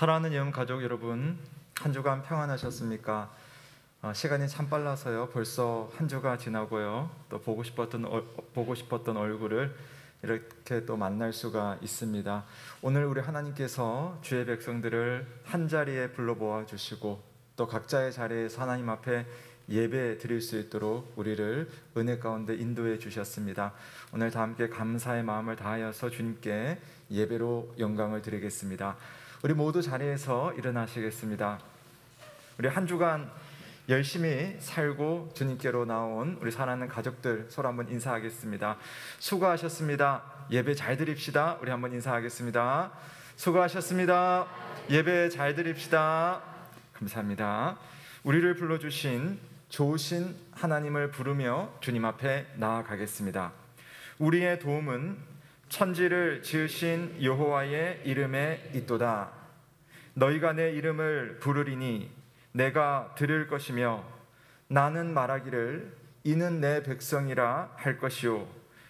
사랑하는 영혼 가족 여러분, 한 주간 평안하셨습니까? 시간이 참 빨라서요. 벌써 한 주가 지나고요. 또 보고 싶었던 얼굴을 이렇게 또 만날 수가 있습니다. 오늘 우리 하나님께서 주의 백성들을 한 자리에 불러 모아 주시고 또 각자의 자리에서 하나님 앞에 예배 드릴 수 있도록 우리를 은혜 가운데 인도해 주셨습니다. 오늘 다 함께 감사의 마음을 다하여서 주님께 예배로 영광을 드리겠습니다. 우리 모두 자리에서 일어나시겠습니다. 우리 한 주간 열심히 살고 주님께로 나온 우리 사랑하는 가족들 서로 한번 인사하겠습니다. 수고하셨습니다. 예배 잘 드립시다. 우리 한번 인사하겠습니다. 수고하셨습니다. 예배 잘 드립시다. 감사합니다. 우리를 불러주신 좋으신 하나님을 부르며 주님 앞에 나아가겠습니다. 우리의 도움은 천지를 지으신 여호와의 이름에 있도다. 너희가 내 이름을 부르리니 내가 들을 것이며 나는 말하기를 이는 내 백성이라 할 것이요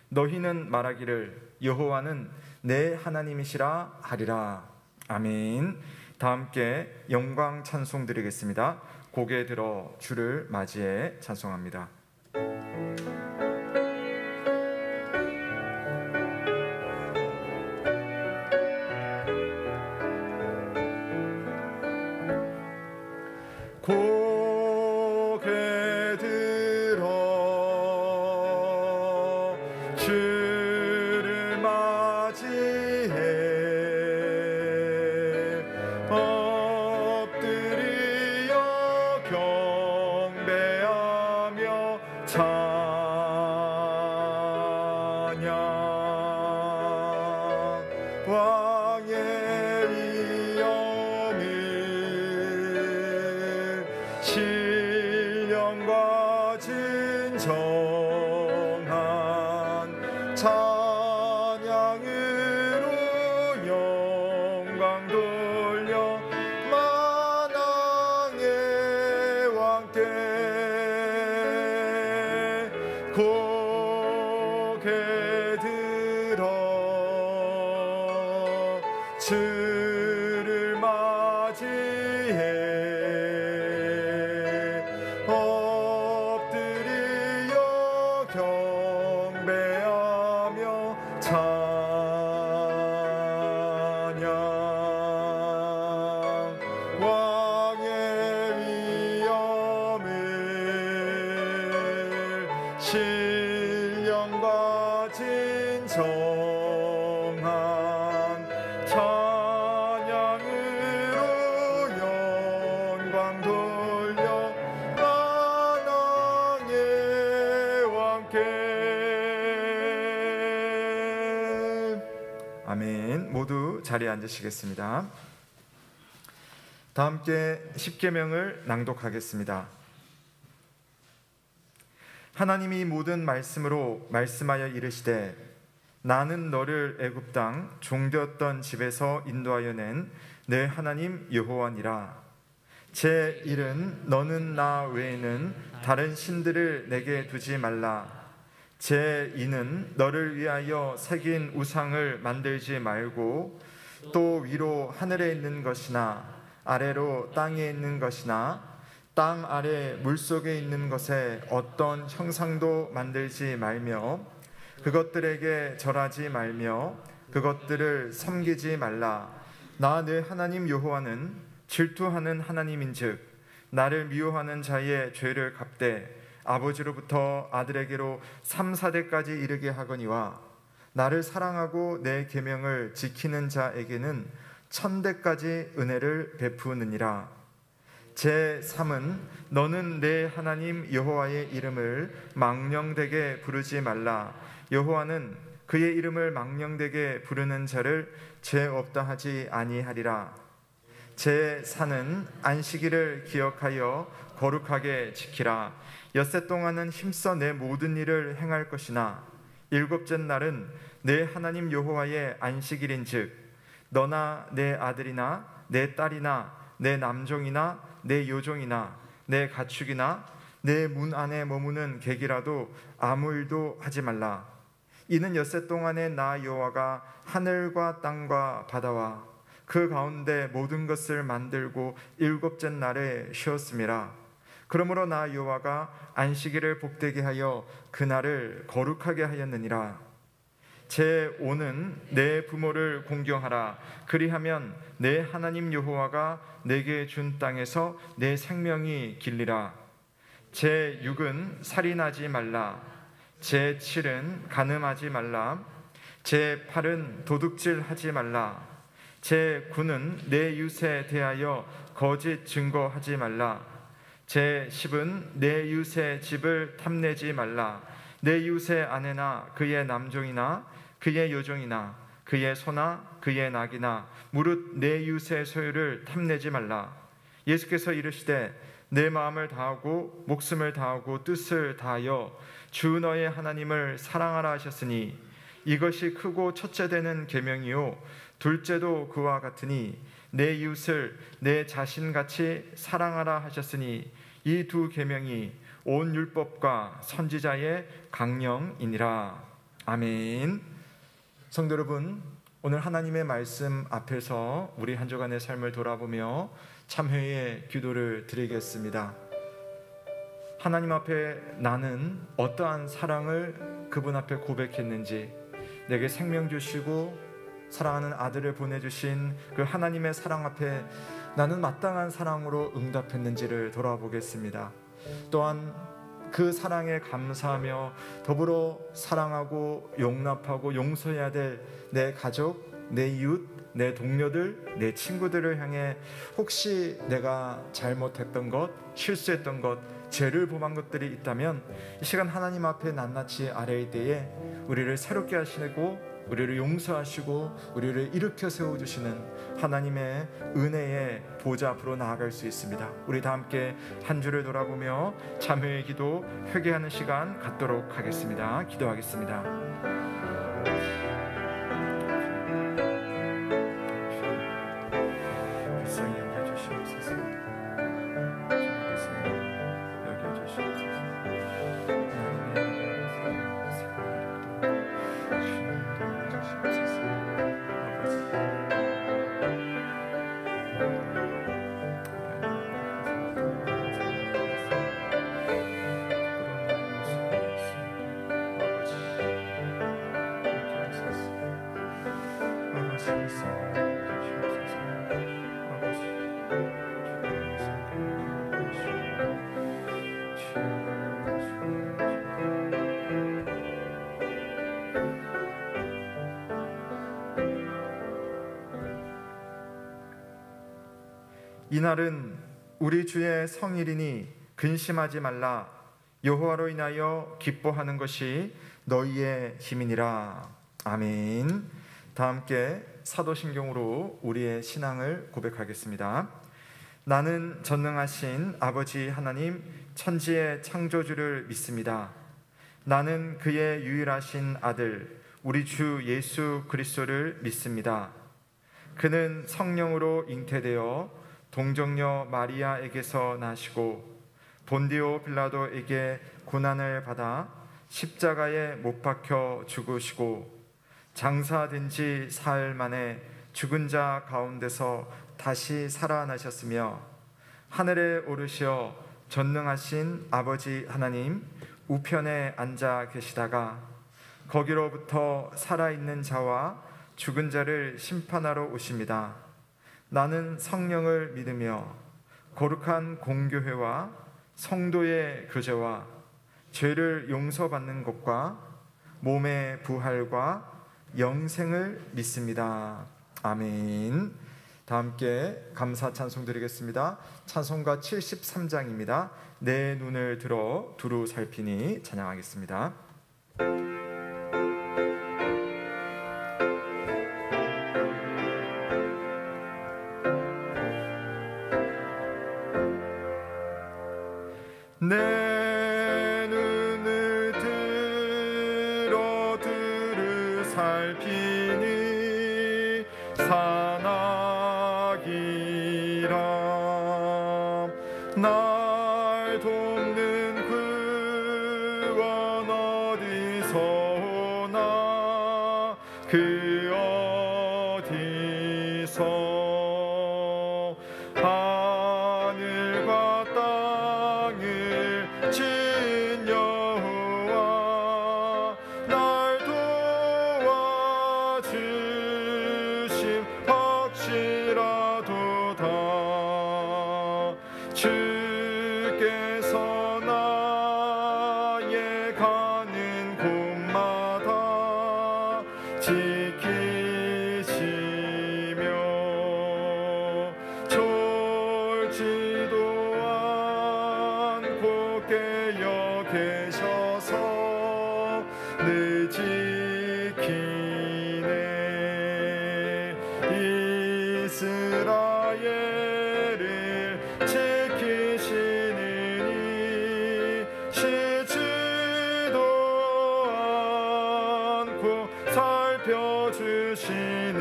너희는 말하기를 여호와는 내 하나님이시라 하리라. 아멘. 다 함께 영광 찬송 드리겠습니다. 고개 들어 주를 맞이해 찬송합니다. 고개 들어 주를 맞이해 엎드려 경배하며 찬양 왕의 신령과 진정한 찬양으로 영광 돌려 만왕의 왕께 고개 들어 주를 맞이해 경배하며 찬양 왕의 위엄을 신령과 진정한 찬양으로 영광 돌려 만왕의 왕께. 아멘. 모두 자리에 앉으시겠습니다. 다 함께 십계명을 낭독하겠습니다. 하나님이 모든 말씀으로 말씀하여 이르시되 나는 너를 애굽 땅 종되었던 집에서 인도하여 낸 내 하나님 여호와니라. 제 일은 너는 나 외에는 다른 신들을 내게 두지 말라. 제 이는 너를 위하여 새긴 우상을 만들지 말고 또 위로 하늘에 있는 것이나 아래로 땅에 있는 것이나 땅 아래 물속에 있는 것에 어떤 형상도 만들지 말며 그것들에게 절하지 말며 그것들을 섬기지 말라. 나 내 하나님 여호와는 질투하는 하나님인즉 나를 미워하는 자의 죄를 갚되 아버지로부터 아들에게로 3, 4대까지 이르게 하거니와 나를 사랑하고 내 계명을 지키는 자에게는 1000대까지 은혜를 베푸느니라. 제3은 너는 내 하나님 여호와의 이름을 망령되게 부르지 말라. 여호와는 그의 이름을 망령되게 부르는 자를 죄 없다 하지 아니하리라. 제4는 안식일을 기억하여 거룩하게 지키라. 엿새 동안은 힘써 내 모든 일을 행할 것이나 일곱째 날은 내 하나님 여호와의 안식일인즉 너나 내 아들이나 내 딸이나 내 남종이나 내 여종이나 내 가축이나 내 문 안에 머무는 객이라도 아무 일도 하지 말라. 이는 엿새 동안에 나 여호와가 하늘과 땅과 바다와 그 가운데 모든 것을 만들고 일곱째 날에 쉬었음이라. 그러므로 나 여호와가 안식일을 복되게 하여 그날을 거룩하게 하였느니라. 제 오는 내 부모를 공경하라. 그리하면 내 하나님 여호와가 내게 준 땅에서 내 생명이 길리라. 제 6은 살인하지 말라. 제 7은 간음하지 말라. 제 8은 도둑질하지 말라. 제 9는 내 이웃에 대하여 거짓 증거하지 말라. 제 10은 내 이웃의 집을 탐내지 말라. 내 이웃의 아내나 그의 남종이나 그의 여종이나 그의 소나 그의 낙이나 무릇 내 이웃의 소유를 탐내지 말라. 예수께서 이르시되 내 마음을 다하고 목숨을 다하고 뜻을 다하여 주 너의 하나님을 사랑하라 하셨으니 이것이 크고 첫째 되는 계명이요 둘째도 그와 같으니 내 이웃을 내 자신같이 사랑하라 하셨으니 이 두 계명이 온 율법과 선지자의 강령이니라. 아멘. 성도 여러분, 오늘 하나님의 말씀 앞에서 우리 한 주간의 삶을 돌아보며 참회의 기도를 드리겠습니다. 하나님 앞에 나는 어떠한 사랑을 그분 앞에 고백했는지, 내게 생명 주시고 사랑하는 아들을 보내주신 그 하나님의 사랑 앞에 나는 마땅한 사랑으로 응답했는지를 돌아보겠습니다. 또한 그 사랑에 감사하며 더불어 사랑하고 용납하고 용서해야 될 내 가족, 내 이웃, 내 동료들, 내 친구들을 향해 혹시 내가 잘못했던 것, 실수했던 것, 죄를 범한 것들이 있다면 이 시간 하나님 앞에 낱낱이 아뢰일 때에 우리를 새롭게 하시고 우리를 용서하시고 우리를 일으켜 세워주시는 하나님의 은혜의 보좌 앞으로 나아갈 수 있습니다. 우리 다 함께 한 주를 돌아보며 참회의 기도, 회개하는 시간 갖도록 하겠습니다. 기도하겠습니다. 이날은 우리 주의 성일이니 근심하지 말라. 여호와로 인하여 기뻐하는 것이 너희의 힘이니라. 아멘. 다 함께 사도신경으로 우리의 신앙을 고백하겠습니다. 나는 전능하신 아버지 하나님 천지의 창조주를 믿습니다. 나는 그의 유일하신 아들 우리 주 예수 그리스도를 믿습니다. 그는 성령으로 잉태되어 동정녀 마리아에게서 나시고 본디오 빌라도에게 고난을 받아 십자가에 못 박혀 죽으시고 장사된 지 사흘 만에 죽은 자 가운데서 다시 살아나셨으며 하늘에 오르시어 전능하신 아버지 하나님 우편에 앉아 계시다가 거기로부터 살아있는 자와 죽은 자를 심판하러 오십니다. 나는 성령을 믿으며 거룩한 공교회와 성도의 교제와 죄를 용서받는 것과 몸의 부활과 영생을 믿습니다. 아멘. 다 함께 감사 찬송 드리겠습니다. 찬송가 73장입니다. 내 눈을 들어 두루 살피니 찬양하겠습니다. 내 눈을 들어 두루 살피니 산악이라. 날 돕는 구원 어디서 오나 그 어디서 지키시며 졸지도 않고 깨어 계셔서 늘 지키네. 이스라엘을 지키시느니 쉬지도 않고 살펴주시네.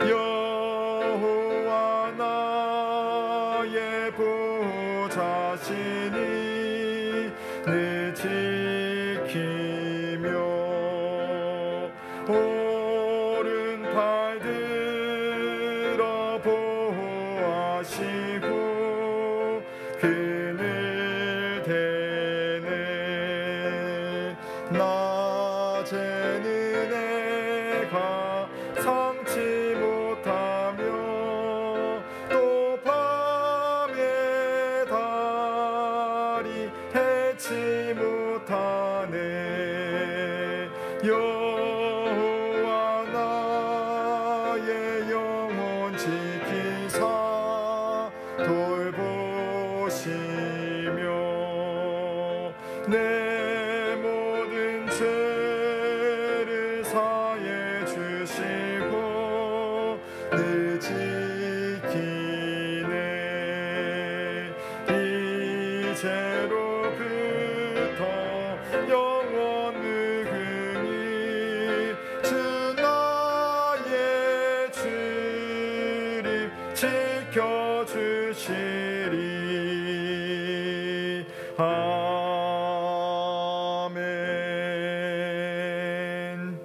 여호와 나의 보호자시니 늘 지키며 오른팔 들어 보호하시고 그늘 대네. 낮에는 해가 삼지 못하며 또 밤에 달이 해치 못하네. 여호와 나의 영혼 지키사 돌보시며 내 모든 죄를 사해 주시고 늘 지키네. 이제로부터 영원 무궁히 주 나의 주님 지켜주시리. 아멘.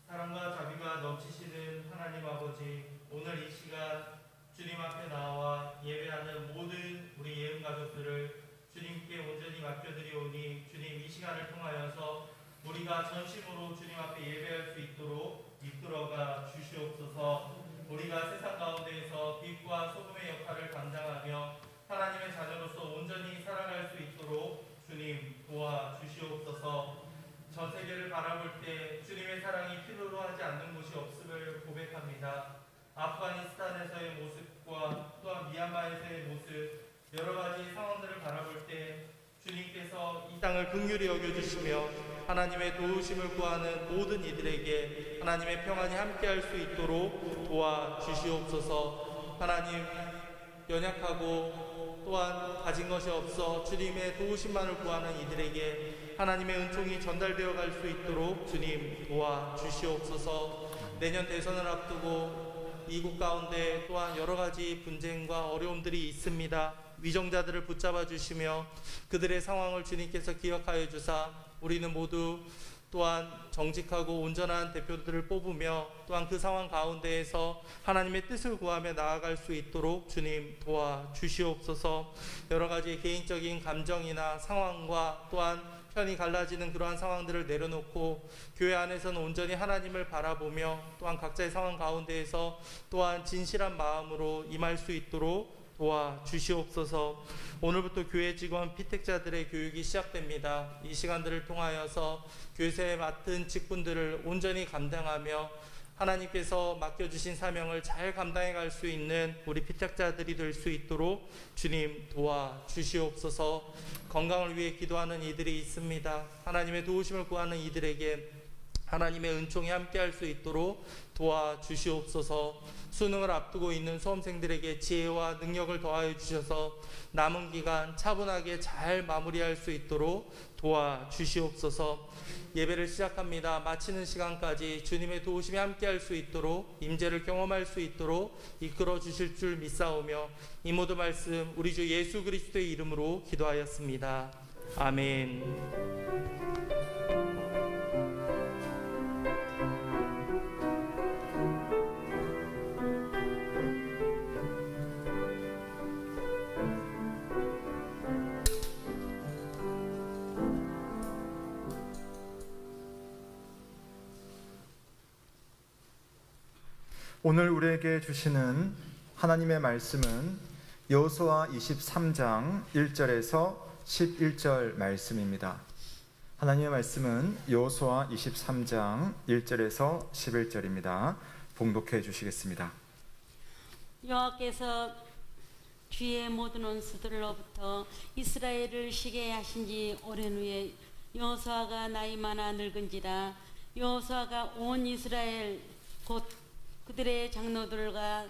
사랑과 자비가 넘치시는 하나님 아버지, 오늘 이 시간 주님 앞에 나와 예배하는 모든 우리 예은 가족들을 주님께 온전히 맡겨드리오니 주님 이 시간을 통하여서 우리가 전심으로 주님 앞에 예배할 수 있도록 이끌어가 주시옵소서. 우리가 세상 가운데에서 빛과 소금의 역할을 감당하며 하나님의 자녀로서 온전히 살아갈 수 있도록 주님 도와주시옵소서. 전 세계를 바라볼 때 주님의 사랑이 필요로 하지 않는 곳이 없음을 고백합니다. 아프가니스탄에서의 모습과 또한 미얀마에서의 모습, 여러 가지 상황들을 바라볼 때 주님께서 이 땅을 긍휼히 여겨주시며 하나님의 도우심을 구하는 모든 이들에게 하나님의 평안이 함께할 수 있도록 도와주시옵소서. 하나님, 연약하고 또한 가진 것이 없어 주님의 도우심만을 구하는 이들에게 하나님의 은총이 전달되어 갈 수 있도록 주님 도와주시옵소서. 내년 대선을 앞두고 이국 가운데 또한 여러 가지 분쟁과 어려움들이 있습니다. 위정자들을 붙잡아 주시며 그들의 상황을 주님께서 기억하여 주사 우리는 모두 또한 정직하고 온전한 대표들을 뽑으며 또한 그 상황 가운데에서 하나님의 뜻을 구하며 나아갈 수 있도록 주님 도와주시옵소서. 여러 가지 개인적인 감정이나 상황과 또한 편이 갈라지는 그러한 상황들을 내려놓고 교회 안에서는 온전히 하나님을 바라보며 또한 각자의 상황 가운데에서 또한 진실한 마음으로 임할 수 있도록 도와주시옵소서. 오늘부터 교회 직원 피택자들의 교육이 시작됩니다. 이 시간들을 통하여서 교회에 맡은 직분들을 온전히 감당하며 하나님께서 맡겨주신 사명을 잘 감당해 갈 수 있는 우리 피택자들이 될 수 있도록 주님 도와주시옵소서. 건강을 위해 기도하는 이들이 있습니다. 하나님의 도우심을 구하는 이들에게 하나님의 은총이 함께할 수 있도록 도와주시옵소서. 수능을 앞두고 있는 수험생들에게 지혜와 능력을 더하여 주셔서 남은 기간 차분하게 잘 마무리할 수 있도록 도와주시옵소서. 예배를 시작합니다. 마치는 시간까지 주님의 도우심이 함께할 수 있도록 임재를 경험할 수 있도록 이끌어 주실 줄 믿사오며 이 모든 말씀 우리 주 예수 그리스도의 이름으로 기도하였습니다. 아멘. 오늘 우리에게 주시는 하나님의 말씀은 여호수아 23장 1절에서 11절 말씀입니다. 하나님의 말씀은 여호수아 23장 1절에서 11절입니다. 봉독해 주시겠습니다. 여호와께서 주의 모든 원수들로부터 이스라엘을 쉬게 하신 지 오랜 후에 여호수아가 나이 많아 늙은지라 여호수아가 온 이스라엘 곧 그들의 장로들과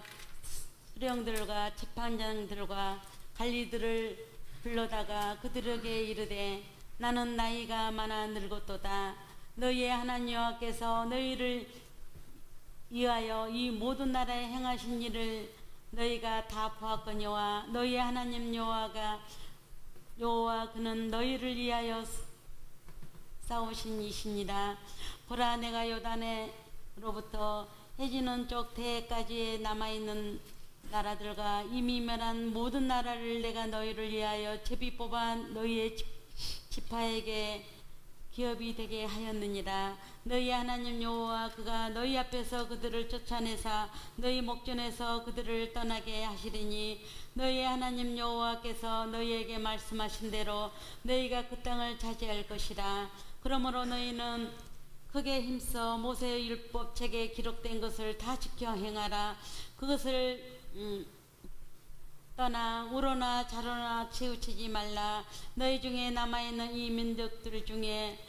수령들과 재판장들과 관리들을 불러다가 그들에게 이르되 나는 나이가 많아 늙었도다. 너희의 하나님 여호와께서 너희를 위하여 이 모든 나라에 행하신 일을 너희가 다 보았거니와 너희의 하나님 여호와 그는 너희를 위하여 싸우신 이시니라. 보라, 내가 요단으로부터 해지는 쪽 대해까지 남아있는 나라들과 이미 멸한 모든 나라를 내가 너희를 위하여 제비 뽑아 너희의 지파에게 기업이 되게 하였느니라. 너희 하나님 여호와 그가 너희 앞에서 그들을 쫓아내사 너희 목전에서 그들을 떠나게 하시리니 너희 하나님 여호와께서 너희에게 말씀하신 대로 너희가 그 땅을 차지할 것이라. 그러므로 너희는 크게 힘써 모세의 율법책에 기록된 것을 다 지켜 행하라. 그것을 떠나 우로나 좌로나 치우치지 말라. 너희 중에 남아있는 이 민족들 중에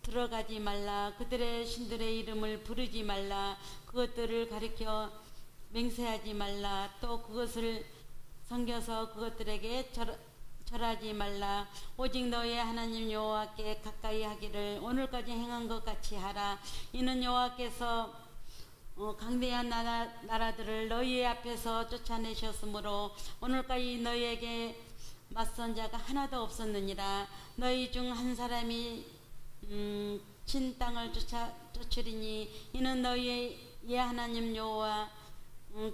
들어가지 말라. 그들의 신들의 이름을 부르지 말라. 그것들을 가리켜 맹세하지 말라. 또 그것을 섬겨서 그것들에게 절하지 말라. 오직 너희의 하나님 여호와께 가까이 하기를 오늘까지 행한 것 같이 하라. 이는 여호와께서 강대한 나라들을 너희 앞에서 쫓아내셨으므로 오늘까지 너희에게 맞선 자가 하나도 없었느니라. 너희 중 한 사람이 친 땅을 쫓으리니 이는 너희의 하나님 여호와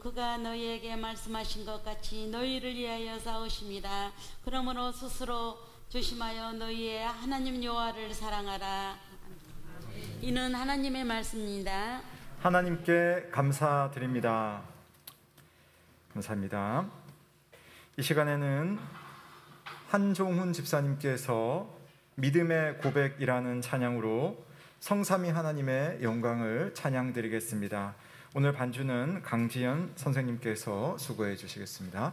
그가 너희에게 말씀하신 것 같이 너희를 위하여 싸우심이라. 그러므로 스스로 조심하여 너희의 하나님 여호와를 사랑하라. 이는 하나님의 말씀입니다. 하나님께 감사드립니다. 감사합니다. 이 시간에는 한종훈 집사님께서 믿음의 고백이라는 찬양으로 성삼위 하나님의 영광을 찬양드리겠습니다. 오늘 반주는 강지연 선생님께서 수고해 주시겠습니다.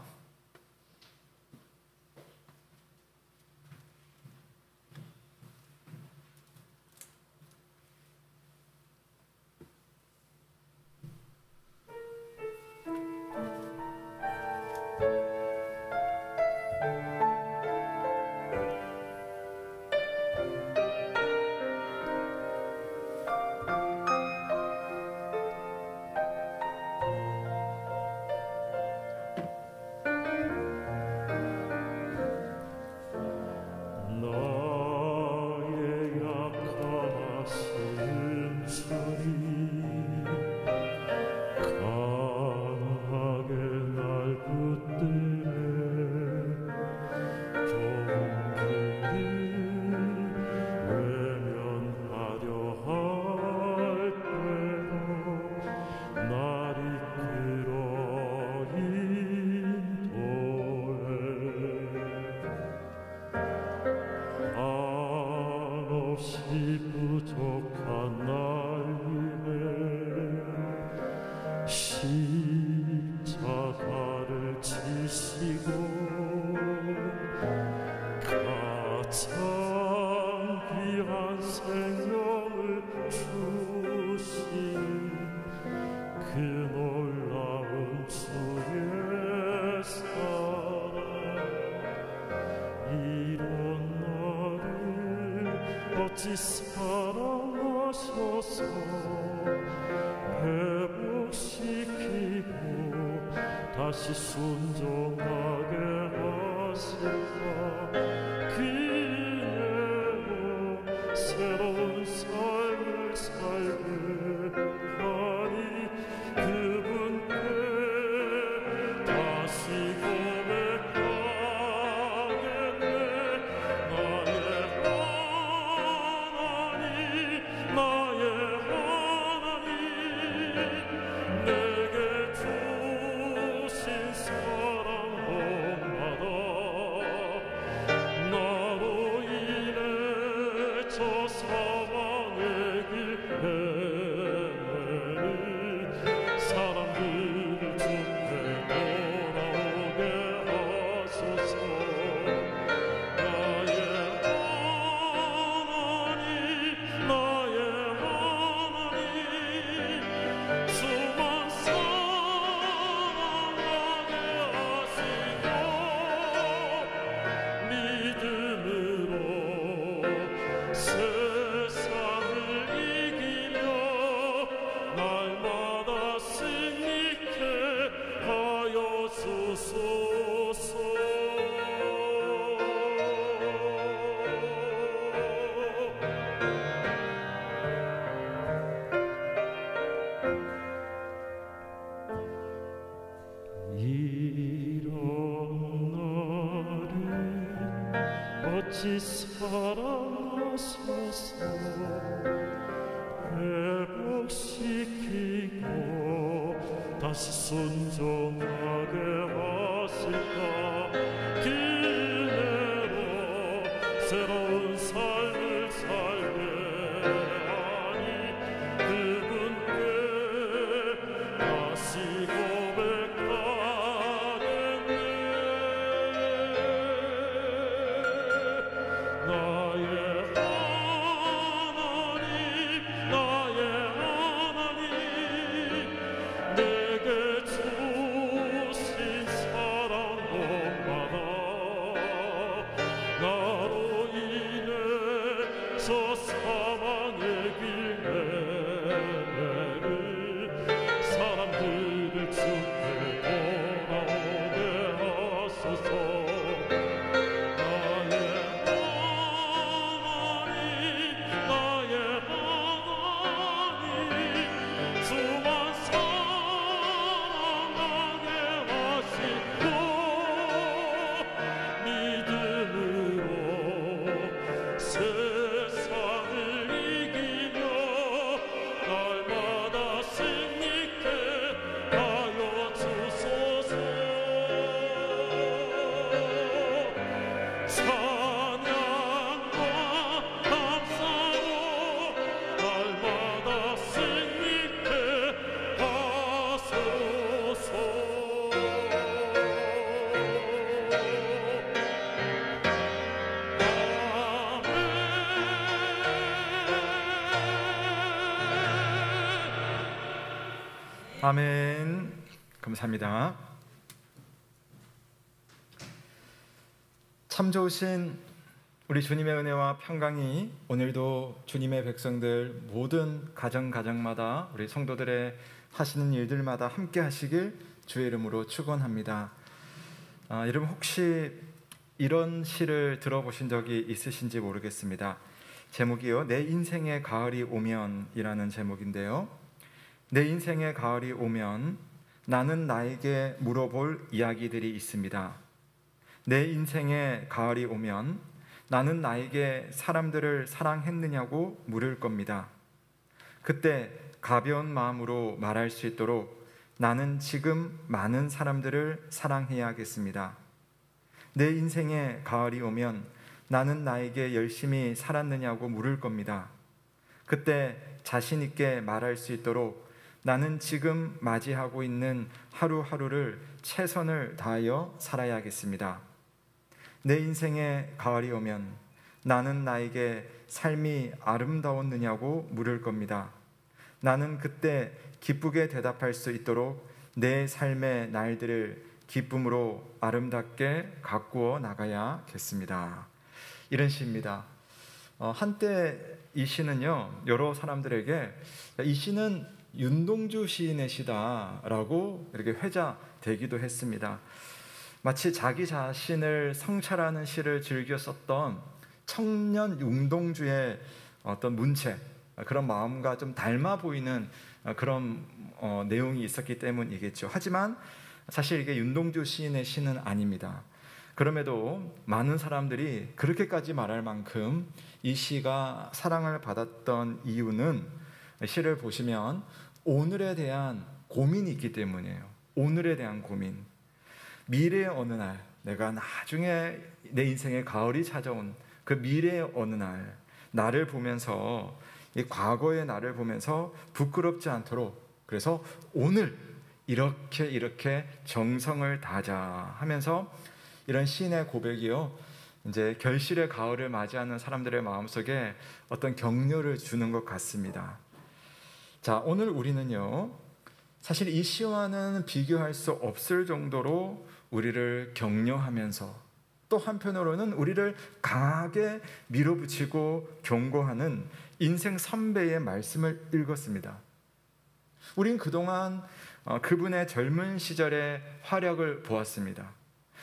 어찌 사랑하셔서 회복시키고 다시 순종하게 하실까. 그대로 새로운 삶을 살게 하니 그분께 다시 고백하겠네. 나의 하나님 내게 주신 사랑 본받아. 나로 인해 저 사망의 길 헤매는 사람들을 주께 돌아오게 하소서. 나의 하나님 수만 사랑하게 하시고 믿음으로 세상을 이기며 날마다 승리케 하여 주소서. 이런 나를 어찌 사랑하소서. 회복시키고 다시 순종하게 하실까. 기회로 새로운 삶을 살게 하니 그분께 다시 고백하겠네. 나의 하나님 내게 주신 사랑도 많아. 나로 인해 저 사망의 길 헤매는 사람들을 주께 돌아오게 하소서. 나의 하나님 수만 사랑하게 하시고 믿음으로 세상을 이기며 날마다 승리케 하여 주소서. 찬양과 감사로 날마다 승리케 하소서. 아멘. 감사합니다. 참 좋으신 우리 주님의 은혜와 평강이 오늘도 주님의 백성들 모든 가정마다 우리 성도들의 하시는 일들마다 함께 하시길 주의 이름으로 축원합니다. 여러분 혹시 이런 시를 들어보신 적이 있으신지 모르겠습니다. 제목이요, 내 인생의 가을이 오면이라는 제목인데요. 내 인생의 가을이 오면 나는 나에게 물어볼 이야기들이 있습니다. 내 인생의 가을이 오면 나는 나에게 사람들을 사랑했느냐고 물을 겁니다. 그때 가벼운 마음으로 말할 수 있도록 나는 지금 많은 사람들을 사랑해야겠습니다. 내 인생의 가을이 오면 나는 나에게 열심히 살았느냐고 물을 겁니다. 그때 자신 있게 말할 수 있도록 나는 지금 맞이하고 있는 하루하루를 최선을 다하여 살아야겠습니다. 내 인생의 가을이 오면 나는 나에게 삶이 아름다웠느냐고 물을 겁니다. 나는 그때 기쁘게 대답할 수 있도록 내 삶의 날들을 기쁨으로 아름답게 가꾸어 나가야겠습니다. 이런 시입니다. 한때 이 시는요, 여러 사람들에게 이 시는 윤동주 시인의 시다라고 이렇게 회자되기도 했습니다. 마치 자기 자신을 성찰하는 시를 즐겨 썼던 청년 윤동주의 어떤 문체, 그런 마음과 좀 닮아 보이는 그런 내용이 있었기 때문이겠죠. 하지만 사실 이게 윤동주 시인의 시는 아닙니다. 그럼에도 많은 사람들이 그렇게까지 말할 만큼 이 시가 사랑을 받았던 이유는 시를 보시면 오늘에 대한 고민이 있기 때문이에요. 오늘에 대한 고민. 미래의 어느 날, 내가 나중에 내 인생의 가을이 찾아온 그 미래의 어느 날, 나를 보면서, 이 과거의 나를 보면서 부끄럽지 않도록, 그래서 오늘 이렇게 정성을 다하자 하면서 이런 시인의 고백이요, 이제 결실의 가을을 맞이하는 사람들의 마음속에 어떤 격려를 주는 것 같습니다. 자, 오늘 우리는요, 사실 이 시와는 비교할 수 없을 정도로 우리를 격려하면서 또 한편으로는 우리를 강하게 밀어붙이고 경고하는 인생 선배의 말씀을 읽었습니다. 우린 그동안 그분의 젊은 시절의 활약을 보았습니다.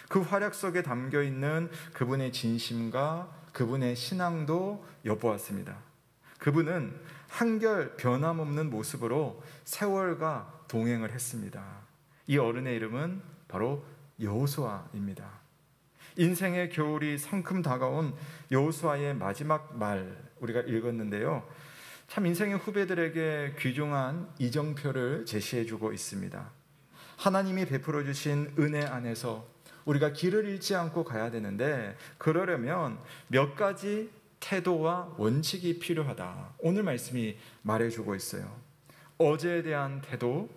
그 활약 속에 담겨있는 그분의 진심과 그분의 신앙도 엿보았습니다. 그분은 한결 변함없는 모습으로 세월과 동행을 했습니다. 이 어른의 이름은 바로 여호수아입니다. 인생의 겨울이 성큼 다가온 여호수아의 마지막 말 우리가 읽었는데요, 참 인생의 후배들에게 귀중한 이정표를 제시해주고 있습니다. 하나님이 베풀어 주신 은혜 안에서 우리가 길을 잃지 않고 가야 되는데, 그러려면 몇 가지 태도와 원칙이 필요하다. 오늘 말씀이 말해주고 있어요. 어제에 대한 태도,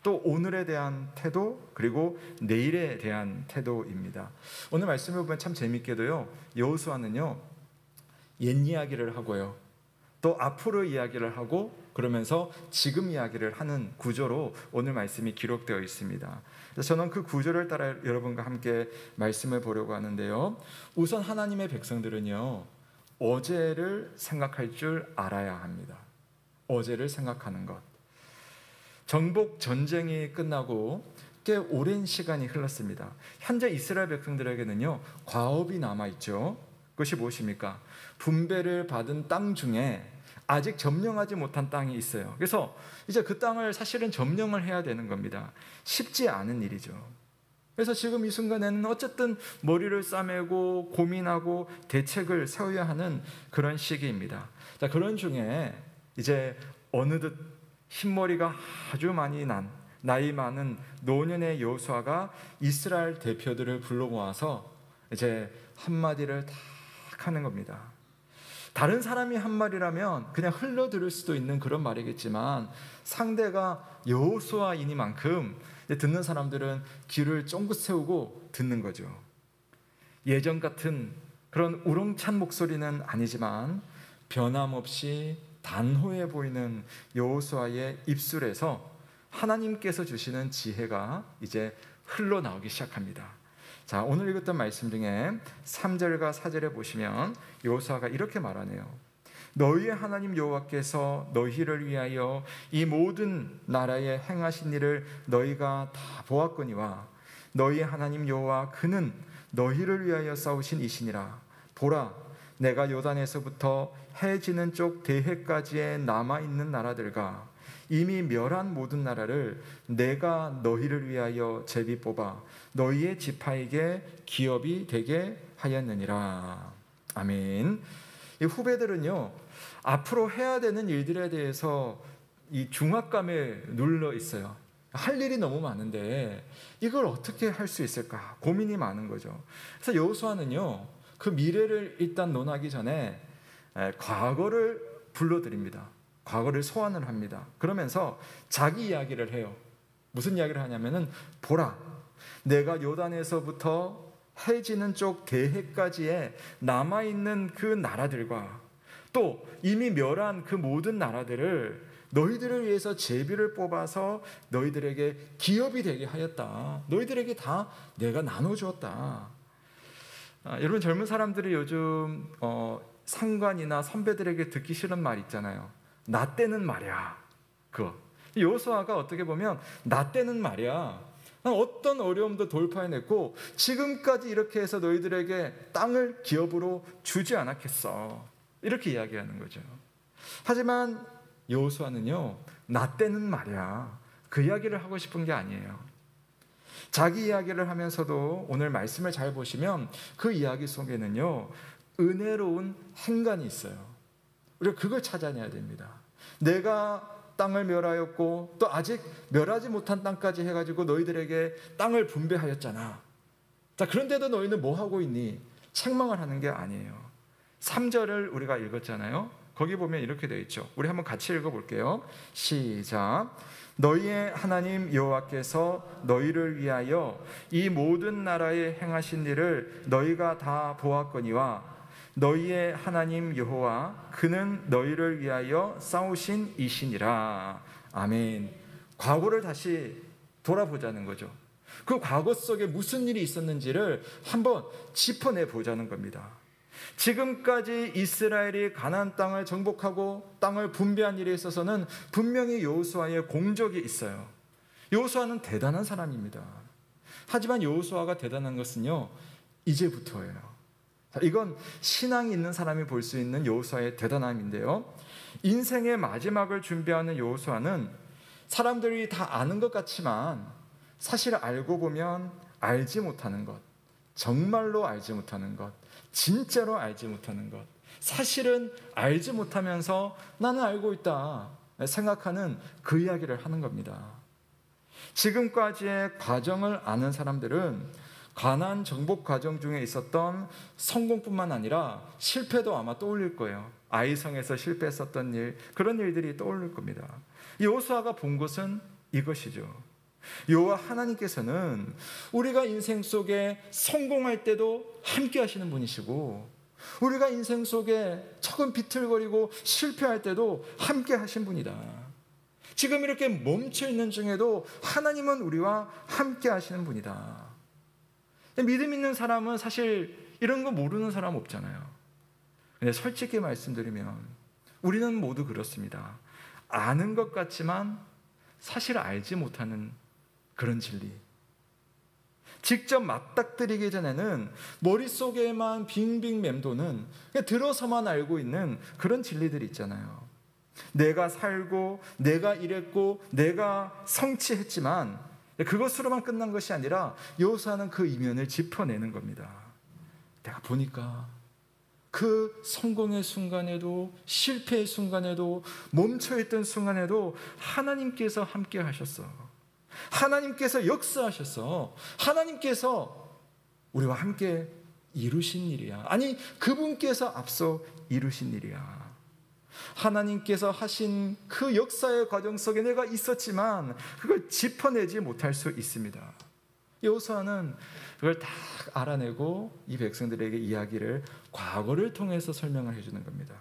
또 오늘에 대한 태도, 그리고 내일에 대한 태도입니다. 오늘 말씀을 보면 참 재밌게도요, 여호수아는요, 옛 이야기를 하고요, 또 앞으로 이야기를 하고, 그러면서 지금 이야기를 하는 구조로 오늘 말씀이 기록되어 있습니다. 그래서 저는 그 구조를 따라 여러분과 함께 말씀을 보려고 하는데요, 우선 하나님의 백성들은요, 어제를 생각할 줄 알아야 합니다. 어제를 생각하는 것. 정복 전쟁이 끝나고 꽤 오랜 시간이 흘렀습니다. 현재 이스라엘 백성들에게는요, 과업이 남아있죠. 그것이 무엇입니까? 분배를 받은 땅 중에 아직 점령하지 못한 땅이 있어요. 그래서 이제 그 땅을 사실은 점령을 해야 되는 겁니다. 쉽지 않은 일이죠. 그래서 지금 이 순간에는 어쨌든 머리를 싸매고 고민하고 대책을 세워야 하는 그런 시기입니다. 자, 그런 중에 이제 어느덧 흰머리가 아주 많이 난 나이 많은 노년의 여호수아가 이스라엘 대표들을 불러 모아서 이제 한마디를 딱 하는 겁니다. 다른 사람이 한 말이라면 그냥 흘러들을 수도 있는 그런 말이겠지만, 상대가 여호수아이니만큼 듣는 사람들은 귀를 쫑긋 세우고 듣는 거죠. 예전 같은 그런 우렁찬 목소리는 아니지만 변함없이 단호해 보이는 여호수아의 입술에서 하나님께서 주시는 지혜가 이제 흘러나오기 시작합니다. 자, 오늘 읽었던 말씀 중에 3절과 4절에 보시면 여호수아가 이렇게 말하네요. 너희의 하나님 여호와께서 너희를 위하여 이 모든 나라에 행하신 일을 너희가 다 보았거니와 너희의 하나님 여호와 그는 너희를 위하여 싸우신 이시니라. 보라, 내가 요단에서부터 해 지는 쪽 대해까지에 남아있는 나라들과 이미 멸한 모든 나라를 내가 너희를 위하여 제비 뽑아 너희의 지파에게 기업이 되게 하였느니라. 아멘. 이 후배들은요, 앞으로 해야 되는 일들에 대해서 이 중압감에 눌러 있어요. 할 일이 너무 많은데 이걸 어떻게 할 수 있을까 고민이 많은 거죠. 그래서 여호수아는요, 그 미래를 일단 논하기 전에 과거를 불러드립니다. 과거를 소환을 합니다. 그러면서 자기 이야기를 해요. 무슨 이야기를 하냐면은, 보라, 내가 요단에서부터 해지는 쪽 대해까지에 남아있는 그 나라들과 또 이미 멸한 그 모든 나라들을 너희들을 위해서 제비를 뽑아서 너희들에게 기업이 되게 하였다. 너희들에게 다 내가 나눠주었다. 여러분, 젊은 사람들이 요즘 상관이나 선배들에게 듣기 싫은 말 있잖아요. 나 때는 말이야. 그거. 여호수아가 어떻게 보면 나 때는 말이야, 어떤 어려움도 돌파해냈고 지금까지 이렇게 해서 너희들에게 땅을 기업으로 주지 않았겠어, 이렇게 이야기하는 거죠. 하지만 여호수아는요, 나 때는 말이야, 그 이야기를 하고 싶은 게 아니에요. 자기 이야기를 하면서도 오늘 말씀을 잘 보시면 그 이야기 속에는요, 은혜로운 행간이 있어요. 우리가 그걸 찾아내야 됩니다. 내가 땅을 멸하였고 또 아직 멸하지 못한 땅까지 해가지고 너희들에게 땅을 분배하였잖아. 자, 그런데도 너희는 뭐 하고 있니? 책망을 하는 게 아니에요. 3절을 우리가 읽었잖아요. 거기 보면 이렇게 되어 있죠. 우리 한번 같이 읽어볼게요. 시작. 너희의 하나님 여호와께서 너희를 위하여 이 모든 나라에 행하신 일을 너희가 다 보았거니와 너희의 하나님 여호와 그는 너희를 위하여 싸우신 이시니라. 아멘. 과거를 다시 돌아보자는 거죠. 그 과거 속에 무슨 일이 있었는지를 한번 짚어내 보자는 겁니다. 지금까지 이스라엘이 가나안 땅을 정복하고 땅을 분배한 일에 있어서는 분명히 여호수아의 공적이 있어요. 여호수아는 대단한 사람입니다. 하지만 여호수아가 대단한 것은요, 이제부터예요. 이건 신앙이 있는 사람이 볼 수 있는 여호수아의 대단함인데요, 인생의 마지막을 준비하는 여호수아는 사람들이 다 아는 것 같지만 사실 알고 보면 알지 못하는 것, 정말로 알지 못하는 것, 진짜로 알지 못하는 것, 사실은 알지 못하면서 나는 알고 있다 생각하는 그 이야기를 하는 겁니다. 지금까지의 과정을 아는 사람들은 가나안 정복 과정 중에 있었던 성공뿐만 아니라 실패도 아마 떠올릴 거예요. 아이성에서 실패했었던 일, 그런 일들이 떠오를 겁니다. 여호수아가 본 것은 이것이죠. 여호와 하나님께서는 우리가 인생 속에 성공할 때도 함께 하시는 분이시고, 우리가 인생 속에 조금 비틀거리고 실패할 때도 함께 하신 분이다. 지금 이렇게 멈춰 있는 중에도 하나님은 우리와 함께 하시는 분이다. 믿음 있는 사람은 사실 이런 거 모르는 사람 없잖아요. 근데 솔직히 말씀드리면 우리는 모두 그렇습니다. 아는 것 같지만 사실 알지 못하는 그런 진리. 직접 맞닥뜨리기 전에는 머릿속에만 빙빙 맴도는, 그냥 들어서만 알고 있는 그런 진리들이 있잖아요. 내가 살고 내가 이랬고 내가 성취했지만 그것으로만 끝난 것이 아니라 여호수아는 그 이면을 짚어내는 겁니다. 내가 보니까 그 성공의 순간에도 실패의 순간에도 멈춰있던 순간에도 하나님께서 함께 하셨어. 하나님께서 역사하셨어. 하나님께서 우리와 함께 이루신 일이야. 아니, 그분께서 앞서 이루신 일이야. 하나님께서 하신 그 역사의 과정 속에 내가 있었지만 그걸 짚어내지 못할 수 있습니다. 여호수아는 그걸 다 알아내고 이 백성들에게 이야기를, 과거를 통해서 설명을 해주는 겁니다.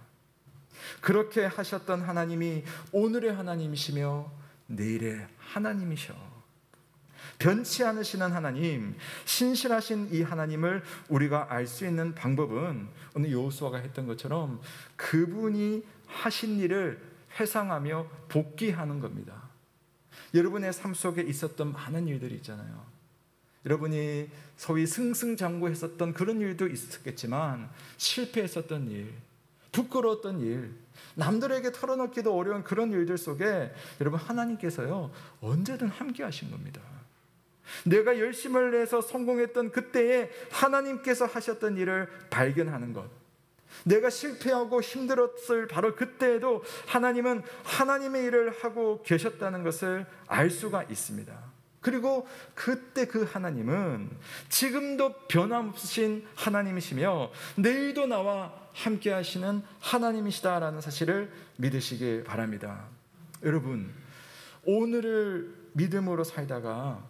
그렇게 하셨던 하나님이 오늘의 하나님이시며 내일의 하나님이셔. 변치 않으시는 하나님, 신실하신 이 하나님을 우리가 알 수 있는 방법은 오늘 여호수아가 했던 것처럼 그분이 하신 일을 회상하며 복기하는 겁니다. 여러분의 삶 속에 있었던 많은 일들이 있잖아요. 여러분이 소위 승승장구했었던 그런 일도 있었겠지만 실패했었던 일, 부끄러웠던 일, 남들에게 털어놓기도 어려운 그런 일들 속에 여러분 하나님께서요 언제든 함께 하신 겁니다. 내가 열심을 내서 성공했던 그때에 하나님께서 하셨던 일을 발견하는 것, 내가 실패하고 힘들었을 바로 그때에도 하나님은 하나님의 일을 하고 계셨다는 것을 알 수가 있습니다. 그리고 그때 그 하나님은 지금도 변함없으신 하나님이시며 내일도 나와 함께 하시는 하나님이시다라는 사실을 믿으시길 바랍니다. 여러분, 오늘을 믿음으로 살다가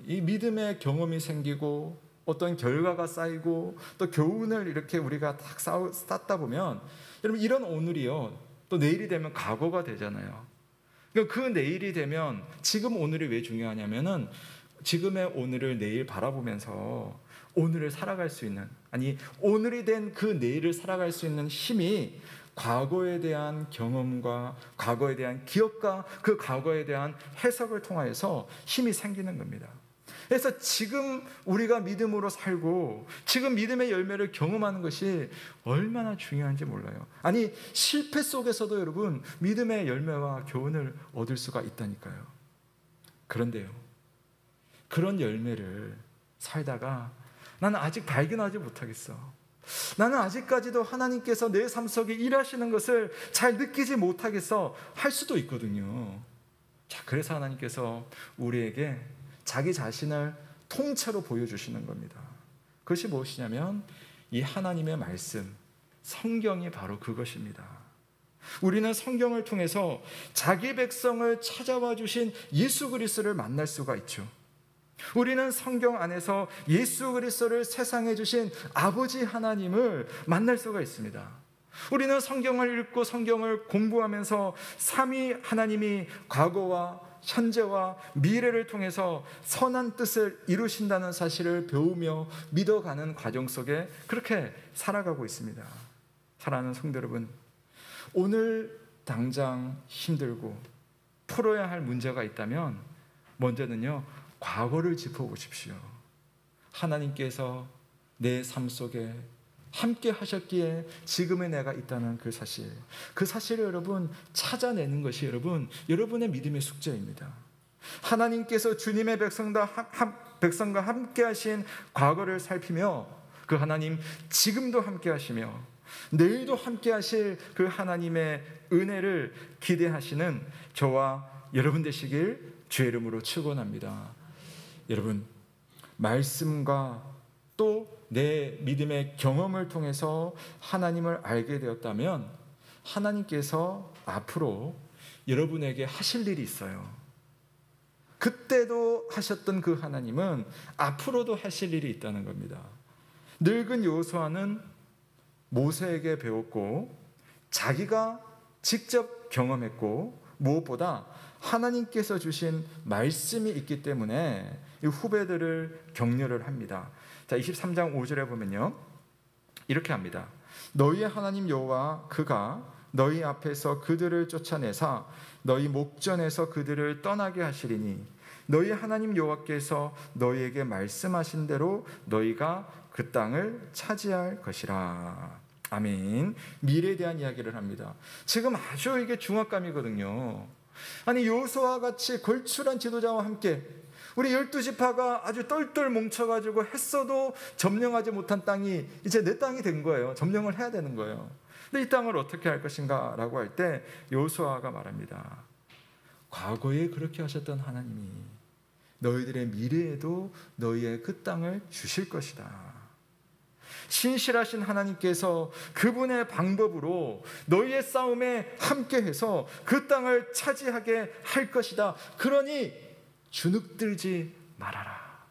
이 믿음의 경험이 생기고 어떤 결과가 쌓이고 또 교훈을 이렇게 우리가 딱 쌓다 보면 여러분 이런 오늘이요 또 내일이 되면 과거가 되잖아요. 그러니까 그 내일이 되면 지금 오늘이 왜 중요하냐면은 지금의 오늘을 내일 바라보면서 오늘을 살아갈 수 있는, 아니 오늘이 된 그 내일을 살아갈 수 있는 힘이 과거에 대한 경험과 과거에 대한 기억과 그 과거에 대한 해석을 통하여서 힘이 생기는 겁니다. 그래서 지금 우리가 믿음으로 살고 지금 믿음의 열매를 경험하는 것이 얼마나 중요한지 몰라요. 아니 실패 속에서도 여러분 믿음의 열매와 교훈을 얻을 수가 있다니까요. 그런데요, 그런 열매를 살다가 나는 아직 발견하지 못하겠어, 나는 아직까지도 하나님께서 내 삶 속에 일하시는 것을 잘 느끼지 못하겠어 할 수도 있거든요. 자, 그래서 하나님께서 우리에게 자기 자신을 통째로 보여주시는 겁니다. 그것이 무엇이냐면 이 하나님의 말씀, 성경이 바로 그것입니다. 우리는 성경을 통해서 자기 백성을 찾아와 주신 예수 그리스도를 만날 수가 있죠. 우리는 성경 안에서 예수 그리스도를 세상에 주신 아버지 하나님을 만날 수가 있습니다. 우리는 성경을 읽고 성경을 공부하면서 삼위 하나님이 과거와 현재와 미래를 통해서 선한 뜻을 이루신다는 사실을 배우며 믿어가는 과정 속에 그렇게 살아가고 있습니다. 사랑하는 성도 여러분, 오늘 당장 힘들고 풀어야 할 문제가 있다면 먼저는요, 과거를 짚어보십시오. 하나님께서 내 삶 속에 함께 하셨기에 지금의 내가 있다는 그 사실을 여러분 찾아내는 것이 여러분의 믿음의 숙제입니다. 하나님께서 주님의 백성과 함께 하신 과거를 살피며 그 하나님 지금도 함께 하시며 내일도 함께 하실 그 하나님의 은혜를 기대하시는 저와 여러분 되시길 주의 이름으로 축원합니다. 여러분, 말씀과 또 내 믿음의 경험을 통해서 하나님을 알게 되었다면 하나님께서 앞으로 여러분에게 하실 일이 있어요. 그때도 하셨던 그 하나님은 앞으로도 하실 일이 있다는 겁니다. 늙은 여호수아는 모세에게 배웠고 자기가 직접 경험했고 무엇보다 하나님께서 주신 말씀이 있기 때문에 이 후배들을 격려를 합니다. 자, 23장 5절에 보면요, 이렇게 합니다. 너희의 하나님 여호와 그가 너희 앞에서 그들을 쫓아내사 너희 목전에서 그들을 떠나게 하시리니 너희 하나님 여호와께서 너희에게 말씀하신 대로 너희가 그 땅을 차지할 것이라. 아멘. 미래에 대한 이야기를 합니다. 지금 아주 이게 중압감이거든요. 아니, 여호수아와 같이 걸출한 지도자와 함께 우리 12지파가 아주 똘똘 뭉쳐가지고 했어도 점령하지 못한 땅이 이제 내 땅이 된 거예요. 점령을 해야 되는 거예요. 근데 이 땅을 어떻게 할 것인가 라고 할 때 여호수아가 말합니다. 과거에 그렇게 하셨던 하나님이 너희들의 미래에도 너희의 그 땅을 주실 것이다. 신실하신 하나님께서 그분의 방법으로 너희의 싸움에 함께해서 그 땅을 차지하게 할 것이다. 그러니 주눅들지 말아라.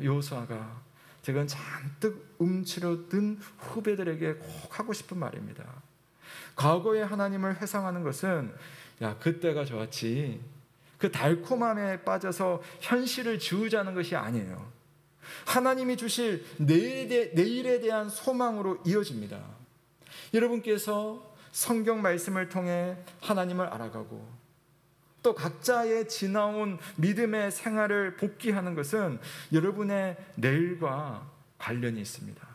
여호수아가 지금 잔뜩 움츠러든 후배들에게 꼭 하고 싶은 말입니다. 과거의 하나님을 회상하는 것은 야, 그때가 좋았지, 그 달콤함에 빠져서 현실을 지우자는 것이 아니에요. 하나님이 주실 내일에 대한 소망으로 이어집니다. 여러분께서 성경 말씀을 통해 하나님을 알아가고 또 각자의 지나온 믿음의 생활을 복귀하는 것은 여러분의 내일과 관련이 있습니다.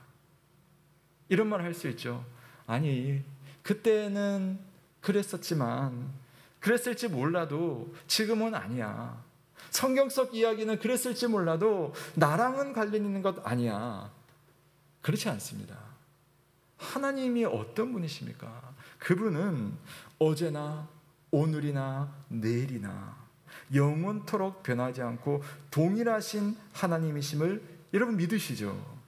이런 말 할 수 있죠. 아니, 그때는 그랬었지만 그랬을지 몰라도 지금은 아니야. 성경 속 이야기는 그랬을지 몰라도 나랑은 관련 있는 것 아니야. 그렇지 않습니다. 하나님이 어떤 분이십니까? 그분은 어제나 오늘이나 내일이나 영원토록 변하지 않고 동일하신 하나님이심을 여러분 믿으시죠?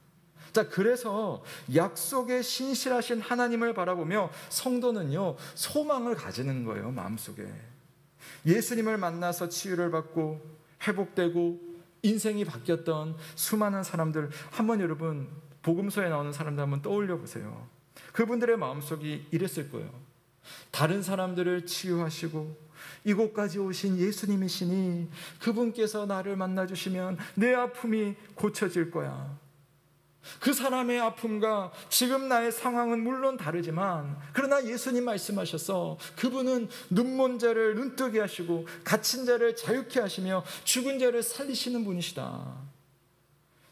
자, 그래서 약속에 신실하신 하나님을 바라보며 성도는요, 소망을 가지는 거예요. 마음속에 예수님을 만나서 치유를 받고 회복되고 인생이 바뀌었던 수많은 사람들, 한번 여러분 복음서에 나오는 사람들 한번 떠올려 보세요. 그분들의 마음속이 이랬을 거예요. 다른 사람들을 치유하시고 이곳까지 오신 예수님이시니 그분께서 나를 만나주시면 내 아픔이 고쳐질 거야. 그 사람의 아픔과 지금 나의 상황은 물론 다르지만 그러나 예수님 말씀하셔서 그분은 눈먼 자를 눈뜨게 하시고 갇힌 자를 자유케 하시며 죽은 자를 살리시는 분이시다.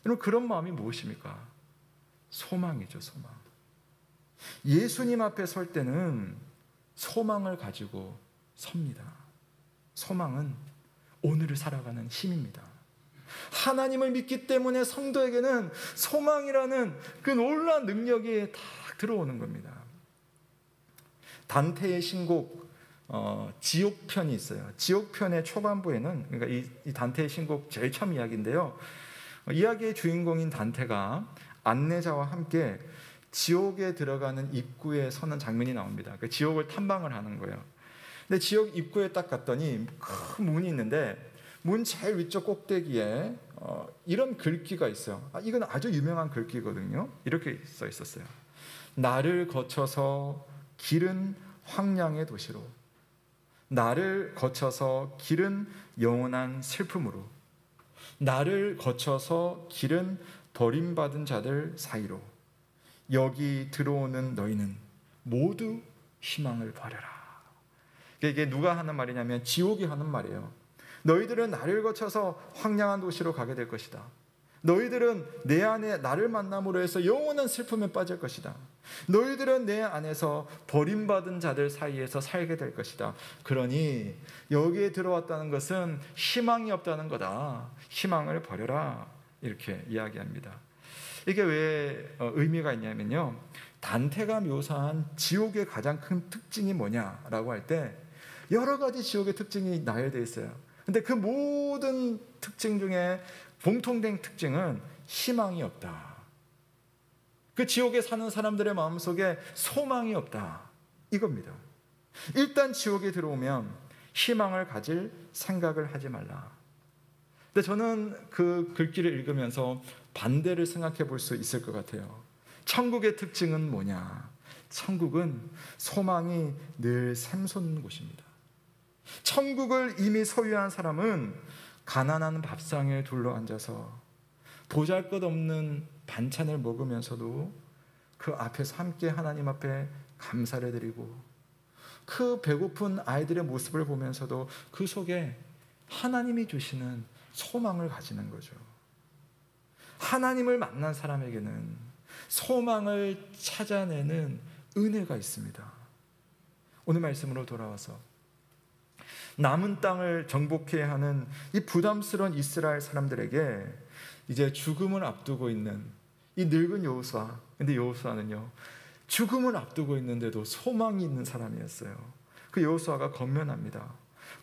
여러분, 그런 마음이 무엇입니까? 소망이죠. 소망. 예수님 앞에 설 때는 소망을 가지고 섭니다. 소망은 오늘을 살아가는 힘입니다. 하나님을 믿기 때문에 성도에게는 소망이라는 그 놀라운 능력이 다 들어오는 겁니다. 단테의 신곡 지옥편이 있어요. 지옥편의 초반부에는, 그러니까 이 단테의 신곡 제일 처음 이야기인데요, 이야기의 주인공인 단테가 안내자와 함께 지옥에 들어가는 입구에 서는 장면이 나옵니다. 그 지옥을 탐방을 하는 거예요. 근데 지옥 입구에 딱 갔더니 큰 문이 있는데 문 제일 위쪽 꼭대기에 이런 글귀가 있어요. 이건 아주 유명한 글귀거든요. 이렇게 써 있었어요. 나를 거쳐서 길은 황량의 도시로, 나를 거쳐서 길은 영원한 슬픔으로, 나를 거쳐서 길은 버림받은 자들 사이로, 여기 들어오는 너희는 모두 희망을 버려라. 이게 누가 하는 말이냐면 지옥이 하는 말이에요. 너희들은 나를 거쳐서 황량한 도시로 가게 될 것이다. 너희들은 내 안에 나를 만남으로 해서 영원한 슬픔에 빠질 것이다. 너희들은 내 안에서 버림받은 자들 사이에서 살게 될 것이다. 그러니 여기에 들어왔다는 것은 희망이 없다는 거다. 희망을 버려라. 이렇게 이야기합니다. 이게 왜 의미가 있냐면요, 단테가 묘사한 지옥의 가장 큰 특징이 뭐냐라고 할 때 여러 가지 지옥의 특징이 나열되어 있어요. 근데 그 모든 특징 중에 공통된 특징은 희망이 없다. 그 지옥에 사는 사람들의 마음속에 소망이 없다. 이겁니다. 일단 지옥에 들어오면 희망을 가질 생각을 하지 말라. 근데 저는 그 글귀를 읽으면서 반대를 생각해 볼 수 있을 것 같아요. 천국의 특징은 뭐냐? 천국은 소망이 늘 샘솟는 곳입니다. 천국을 이미 소유한 사람은 가난한 밥상에 둘러앉아서 보잘것없는 반찬을 먹으면서도 그 앞에서 함께 하나님 앞에 감사를 드리고, 그 배고픈 아이들의 모습을 보면서도 그 속에 하나님이 주시는 소망을 가지는 거죠. 하나님을 만난 사람에게는 소망을 찾아내는 은혜가 있습니다. 오늘 말씀으로 돌아와서 남은 땅을 정복해야 하는 이 부담스러운 이스라엘 사람들에게 이제 죽음을 앞두고 있는 이 늙은 여호수아, 근데 여호수아는요 죽음을 앞두고 있는데도 소망이 있는 사람이었어요. 그 여호수아가 권면합니다.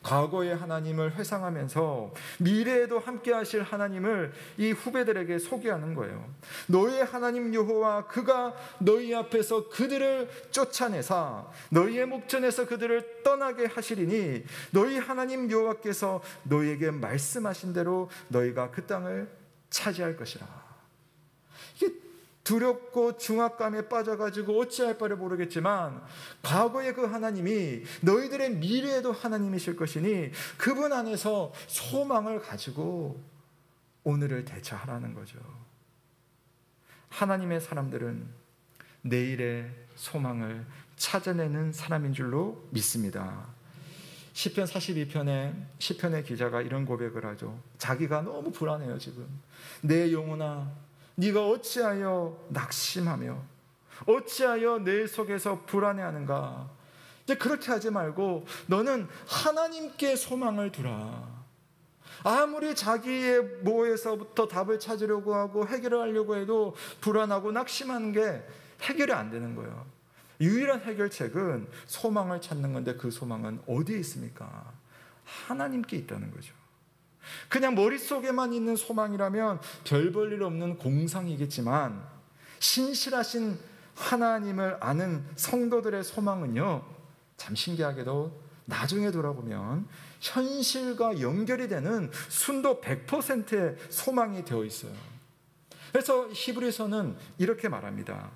과거의 하나님을 회상하면서 미래에도 함께 하실 하나님을 이 후배들에게 소개하는 거예요. 너희의 하나님 여호와, 그가 너희 앞에서 그들을 쫓아내사 너희의 목전에서 그들을 떠나게 하시리니 너희 하나님 여호와께서 너희에게 말씀하신 대로 너희가 그 땅을 차지할 것이라. 이게 두렵고 중압감에 빠져가지고 어찌할 바를 모르겠지만 과거의 그 하나님이 너희들의 미래에도 하나님이실 것이니 그분 안에서 소망을 가지고 오늘을 대처하라는 거죠. 하나님의 사람들은 내일의 소망을 찾아내는 사람인 줄로 믿습니다. 시편 42편에 시편의 기자가 이런 고백을 하죠. 자기가 너무 불안해요. 지금 내 영혼아, 네가 어찌하여 낙심하며 어찌하여 내 속에서 불안해하는가. 이제 그렇게 하지 말고 너는 하나님께 소망을 두라. 아무리 자기의 뭐에서부터 답을 찾으려고 하고 해결을 하려고 해도 불안하고 낙심하는 게 해결이 안 되는 거예요. 유일한 해결책은 소망을 찾는 건데 그 소망은 어디에 있습니까? 하나님께 있다는 거죠. 그냥 머릿속에만 있는 소망이라면 별 볼 일 없는 공상이겠지만 신실하신 하나님을 아는 성도들의 소망은요, 참 신기하게도 나중에 돌아보면 현실과 연결이 되는 순도 100%의 소망이 되어 있어요. 그래서 히브리서는 이렇게 말합니다.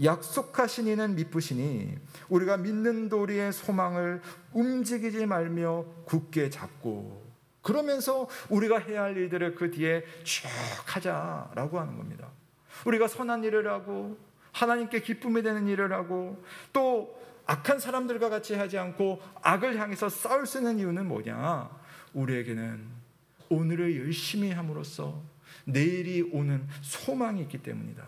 약속하신 이는 미쁘시니 우리가 믿는 도리의 소망을 움직이지 말며 굳게 잡고, 그러면서 우리가 해야 할 일들을 그 뒤에 쭉 하자라고 하는 겁니다. 우리가 선한 일을 하고 하나님께 기쁨이 되는 일을 하고 또 악한 사람들과 같이 하지 않고 악을 향해서 싸울 수 있는 이유는 뭐냐? 우리에게는 오늘을 열심히 함으로써 내일이 오는 소망이 있기 때문이다.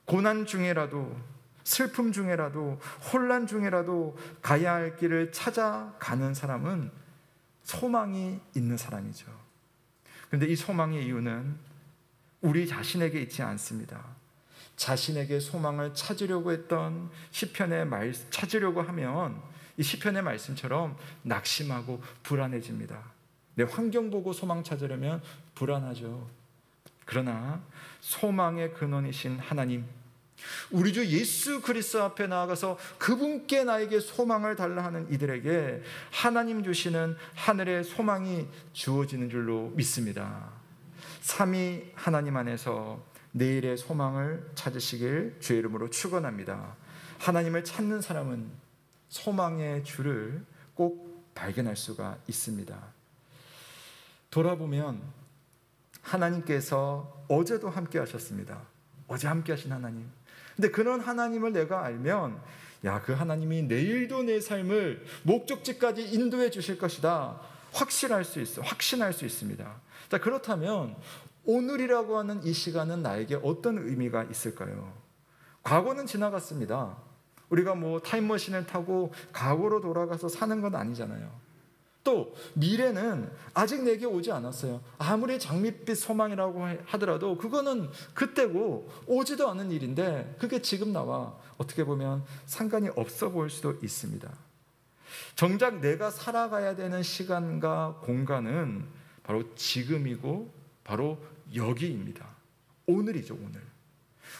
고난 중에라도 슬픔 중에라도 혼란 중에라도 가야 할 길을 찾아가는 사람은 소망이 있는 사람이죠. 그런데 이 소망의 이유는 우리 자신에게 있지 않습니다. 자신에게 소망을 찾으려고 했던 시편의 찾으려고 하면 이 시편의 말씀처럼 낙심하고 불안해집니다. 내 환경 보고 소망 찾으려면 불안하죠. 그러나 소망의 근원이신 하나님, 우리 주 예수 그리스도 앞에 나아가서 그분께 나에게 소망을 달라 하는 이들에게 하나님 주시는 하늘의 소망이 주어지는 줄로 믿습니다. 삼위 하나님 안에서 내일의 소망을 찾으시길 주의 이름으로 축원합니다. 하나님을 찾는 사람은 소망의 줄을 꼭 발견할 수가 있습니다. 돌아보면 하나님께서 어제도 함께 하셨습니다. 어제 함께 하신 하나님. 근데 그런 하나님을 내가 알면 그 하나님이 내일도 내 삶을 목적지까지 인도해 주실 것이다. 확신할 수 있습니다. 자, 그렇다면 오늘이라고 하는 이 시간은 나에게 어떤 의미가 있을까요? 과거는 지나갔습니다. 우리가 타임머신을 타고 과거로 돌아가서 사는 건 아니잖아요. 또 미래는 아직 내게 오지 않았어요. 아무리 장밋빛 소망이라고 하더라도 그거는 그때고 오지도 않은 일인데 그게 지금 나와 어떻게 보면 상관이 없어 보일 수도 있습니다. 정작 내가 살아가야 되는 시간과 공간은 바로 지금이고 바로 여기입니다. 오늘이죠, 오늘.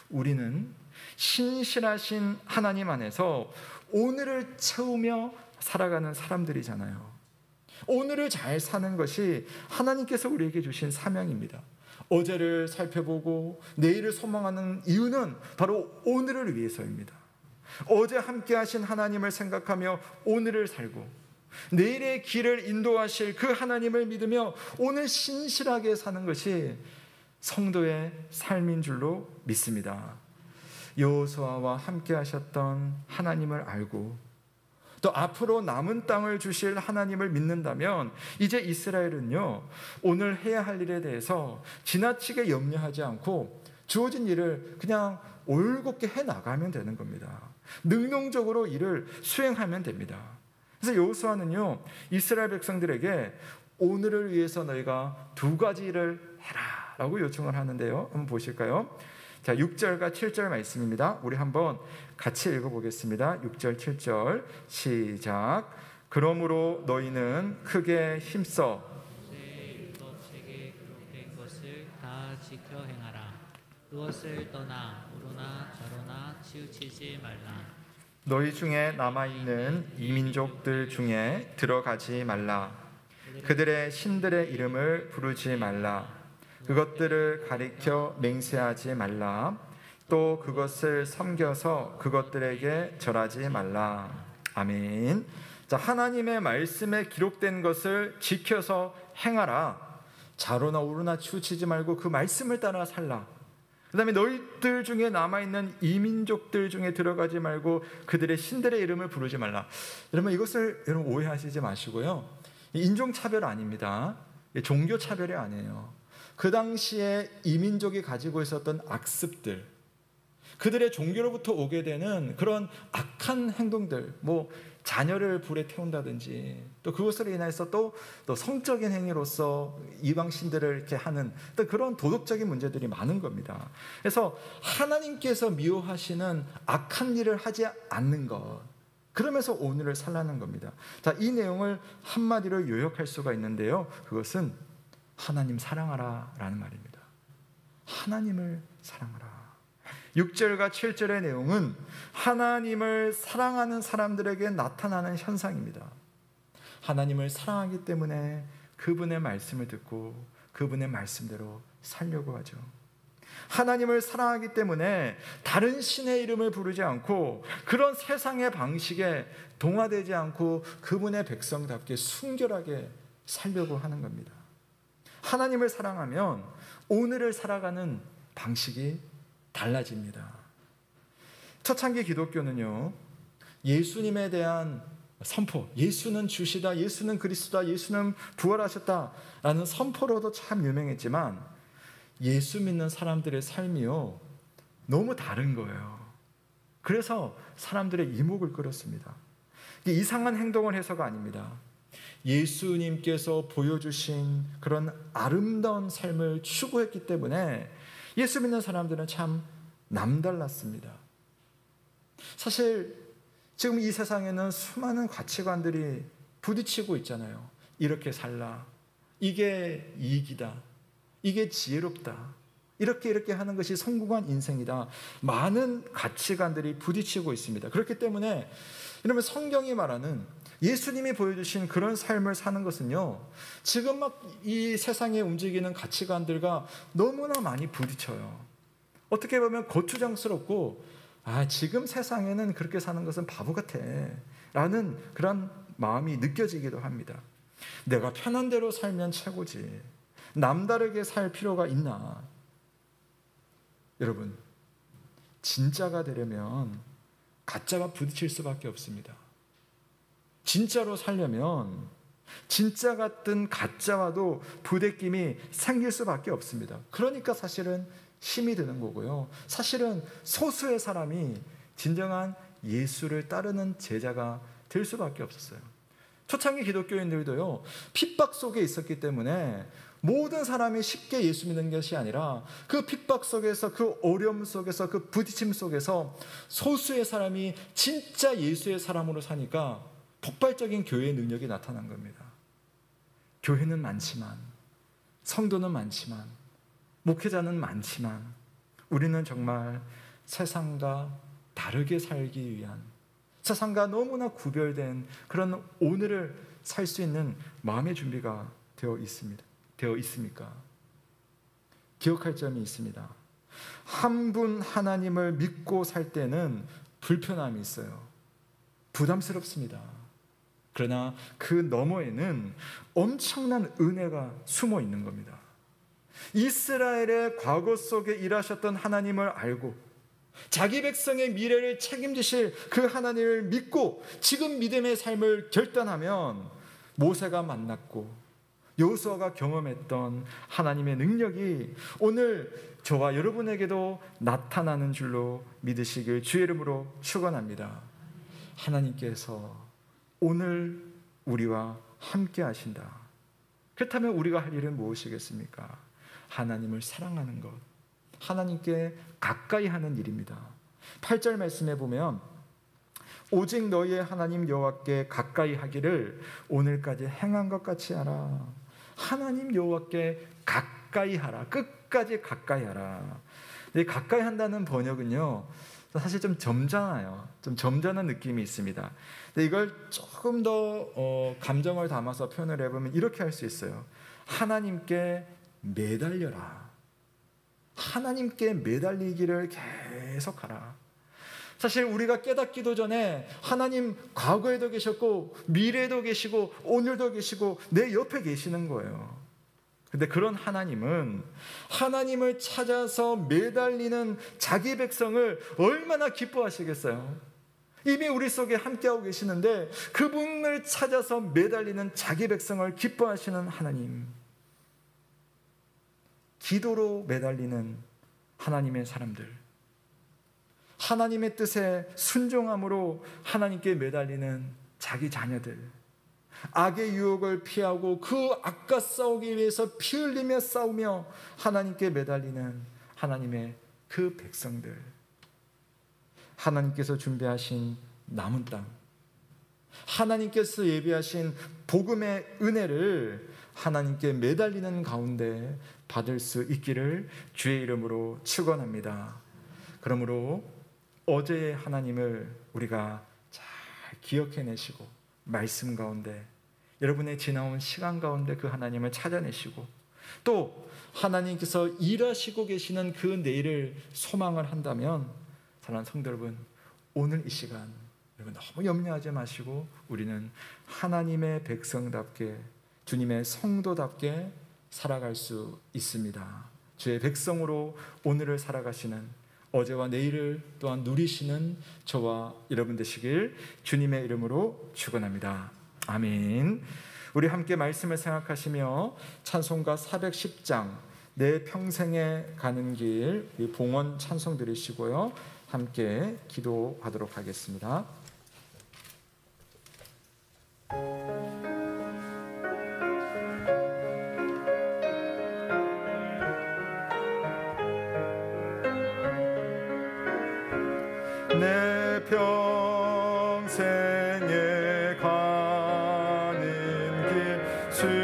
우리는 신실하신 하나님 안에서 오늘을 채우며 살아가는 사람들이잖아요. 오늘을 잘 사는 것이 하나님께서 우리에게 주신 사명입니다. 어제를 살펴보고 내일을 소망하는 이유는 바로 오늘을 위해서입니다. 어제 함께 하신 하나님을 생각하며 오늘을 살고 내일의 길을 인도하실 그 하나님을 믿으며 오늘 신실하게 사는 것이 성도의 삶인 줄로 믿습니다. 여호수아와 함께 하셨던 하나님을 알고 또 앞으로 남은 땅을 주실 하나님을 믿는다면 이제 이스라엘은요, 오늘 해야 할 일에 대해서 지나치게 염려하지 않고 주어진 일을 그냥 올곧게 해나가면 되는 겁니다. 능동적으로 일을 수행하면 됩니다. 그래서 여호수아는요, 이스라엘 백성들에게 오늘을 위해서 너희가 2가지 일을 해라 라고 요청을 하는데요, 한번 보실까요? 자, 6절과 7절 말씀입니다. 우리 한번 같이 읽어보겠습니다. 6절 7절 시작. 그러므로 너희는 크게 힘써 율법책에 기록된 것을 다 지켜 행하라. 그것을 떠나 오로나 저로나 치우치지 말라. 너희 중에 남아있는 이민족들 중에 들어가지 말라. 그들의 신들의 이름을 부르지 말라. 그것들을 가리켜 맹세하지 말라. 또 그것을 섬겨서 그것들에게 절하지 말라. 아멘. 자, 하나님의 말씀에 기록된 것을 지켜서 행하라. 자로나 오로나 치우치지 말고 그 말씀을 따라 살라. 그 다음에 너희들 중에 남아있는 이민족들 중에 들어가지 말고 그들의 신들의 이름을 부르지 말라. 여러분, 이것을 여러분 오해하시지 마시고요, 인종차별 아닙니다. 종교차별이 아니에요. 그 당시에 이민족이 가지고 있었던 악습들, 그들의 종교로부터 오게 되는 그런 악한 행동들, 자녀를 불에 태운다든지 또 그것으로 인해서 또 성적인 행위로서 이방 신들을 이렇게 하는 또 그런 도덕적인 문제들이 많은 겁니다. 그래서 하나님께서 미워하시는 악한 일을 하지 않는 것, 그러면서 오늘을 살라는 겁니다. 자, 이 내용을 한마디로 요약할 수가 있는데요, 그것은 하나님 사랑하라 라는 말입니다. 하나님을 사랑하라. 6절과 7절의 내용은 하나님을 사랑하는 사람들에게 나타나는 현상입니다. 하나님을 사랑하기 때문에 그분의 말씀을 듣고 그분의 말씀대로 살려고 하죠. 하나님을 사랑하기 때문에 다른 신의 이름을 부르지 않고 그런 세상의 방식에 동화되지 않고 그분의 백성답게 순결하게 살려고 하는 겁니다. 하나님을 사랑하면 오늘을 살아가는 방식이 달라집니다. 초창기 기독교는요, 예수님에 대한 선포, 예수는 주시다, 예수는 그리스도다, 예수는 부활하셨다라는 선포로도 참 유명했지만 예수 믿는 사람들의 삶이요, 너무 다른 거예요. 그래서 사람들의 이목을 끌었습니다. 이상한 행동을 해서가 아닙니다. 예수님께서 보여주신 그런 아름다운 삶을 추구했기 때문에 예수 믿는 사람들은 참 남달랐습니다. 사실 지금 이 세상에는 수많은 가치관들이 부딪히고 있잖아요. 이렇게 살라, 이게 이익이다, 이게 지혜롭다, 이렇게 하는 것이 성공한 인생이다. 많은 가치관들이 부딪히고 있습니다. 그렇기 때문에 이러면 성경이 말하는 예수님이 보여주신 그런 삶을 사는 것은요, 지금 막 이 세상에 움직이는 가치관들과 너무나 많이 부딪혀요. 어떻게 보면 거추장스럽고, 지금 세상에는 그렇게 사는 것은 바보 같아 라는 그런 마음이 느껴지기도 합니다. 내가 편한 대로 살면 최고지, 남다르게 살 필요가 있나? 여러분, 진짜가 되려면 가짜와 부딪힐 수밖에 없습니다. 진짜로 살려면 진짜 같은 가짜와도 부대낌이 생길 수밖에 없습니다. 그러니까 사실은 힘이 드는 거고요. 사실은 소수의 사람이 진정한 예수를 따르는 제자가 될 수밖에 없었어요. 초창기 기독교인들도요, 핍박 속에 있었기 때문에 모든 사람이 쉽게 예수 믿는 것이 아니라 그 핍박 속에서, 그 어려움 속에서, 그 부딪힘 속에서 소수의 사람이 진짜 예수의 사람으로 사니까 폭발적인 교회의 능력이 나타난 겁니다. 교회는 많지만, 성도는 많지만, 목회자는 많지만, 우리는 정말 세상과 다르게 살기 위한, 세상과 너무나 구별된 그런 오늘을 살 수 있는 마음의 준비가 되어 있습니까? 기억할 점이 있습니다. 한 분 하나님을 믿고 살 때는 불편함이 있어요. 부담스럽습니다. 그러나 그 너머에는 엄청난 은혜가 숨어 있는 겁니다. 이스라엘의 과거 속에 일하셨던 하나님을 알고 자기 백성의 미래를 책임지실 그 하나님을 믿고 지금 믿음의 삶을 결단하면 모세가 만났고 여호수아가 경험했던 하나님의 능력이 오늘 저와 여러분에게도 나타나는 줄로 믿으시길 주의 이름으로 축원합니다. 하나님께서 오늘 우리와 함께 하신다. 그렇다면 우리가 할 일은 무엇이겠습니까? 하나님을 사랑하는 것, 하나님께 가까이 하는 일입니다. 8절 말씀에 보면 오직 너희의 하나님 여호와께 가까이 하기를 오늘까지 행한 것 같이 하라. 하나님 여호와께 가까이 하라. 끝까지 가까이 하라. 가까이 한다는 번역은요, 사실 좀 점잖아요. 좀 점잖은 느낌이 있습니다. 근데 이걸 조금 더 감정을 담아서 표현을 해보면 이렇게 할 수 있어요. 하나님께 매달려라. 하나님께 매달리기를 계속하라. 사실 우리가 깨닫기도 전에 하나님 과거에도 계셨고 미래에도 계시고 오늘도 계시고 내 옆에 계시는 거예요. 근데 그런 하나님은 하나님을 찾아서 매달리는 자기 백성을 얼마나 기뻐하시겠어요? 이미 우리 속에 함께하고 계시는데 그분을 찾아서 매달리는 자기 백성을 기뻐하시는 하나님, 기도로 매달리는 하나님의 사람들, 하나님의 뜻에 순종함으로 하나님께 매달리는 자기 자녀들, 악의 유혹을 피하고 그 악과 싸우기 위해서 피 흘리며 싸우며 하나님께 매달리는 하나님의 그 백성들, 하나님께서 준비하신 남은 땅, 하나님께서 예비하신 복음의 은혜를 하나님께 매달리는 가운데 받을 수 있기를 주의 이름으로 축원합니다. 그러므로 어제의 하나님을 우리가 잘 기억해내시고 말씀 가운데, 여러분의 지나온 시간 가운데 그 하나님을 찾아내시고 또 하나님께서 일하시고 계시는 그 내일을 소망을 한다면, 사랑하는 성도 여러분, 오늘 이 시간 여러분 너무 염려하지 마시고 우리는 하나님의 백성답게, 주님의 성도답게 살아갈 수 있습니다. 주의 백성으로 오늘을 살아가시는, 어제와 내일을 또한 누리시는 저와 여러분 되시길 주님의 이름으로 축원합니다. 아멘. 우리 함께 말씀을 생각하시며 찬송가 410장 내 평생에 가는 길, 이 봉헌 찬송 드리시고요, 함께 기도하도록 하겠습니다. 내 평생에 가는 길 순탄하여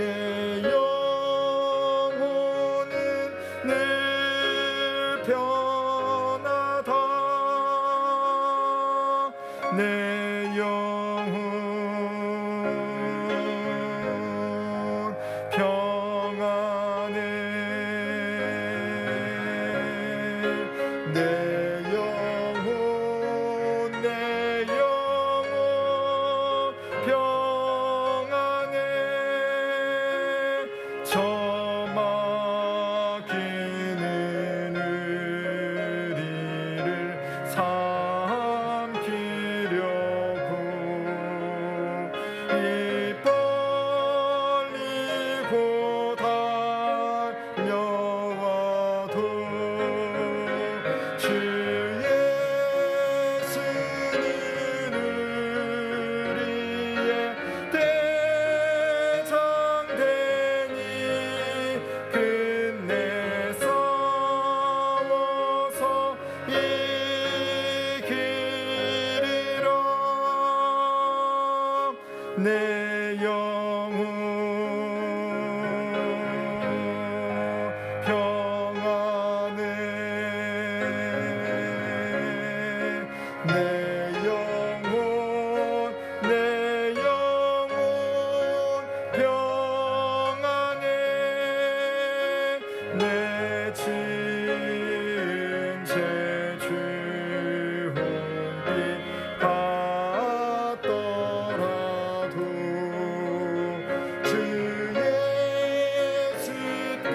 나의 영혼은 늘 편하다. 내 영혼 평안해. 내 영혼 평안해. 저 막히는 의리를 삼키려고 입 벌리고 달려와도 주 예수는 우리의 대장되니 끝내 싸워서 이기리라. 내 영혼 평안해. 내 영혼 평안해. 내 지은 죄 주홍빛 같더라도 주 예수께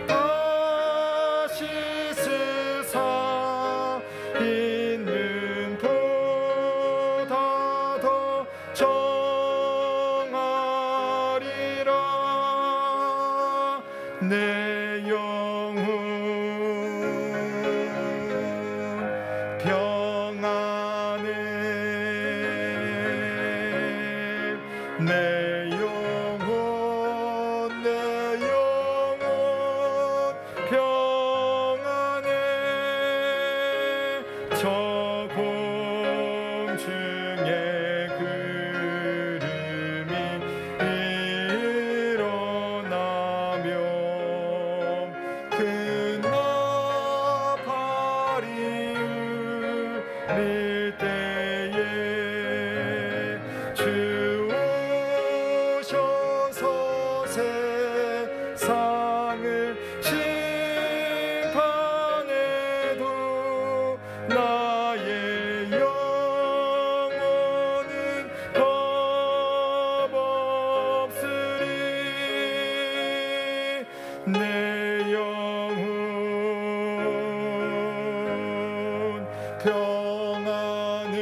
다시 스사 있는 보다 더 정하리라. 내 영혼 평안해. 내 영혼 평안해. 저 공중의 구름이 일어나며 그 나팔이 울릴 때에 주 오셔서 세상을 심판해도 나의 영혼은 겁없으리. 내 영혼 평안해.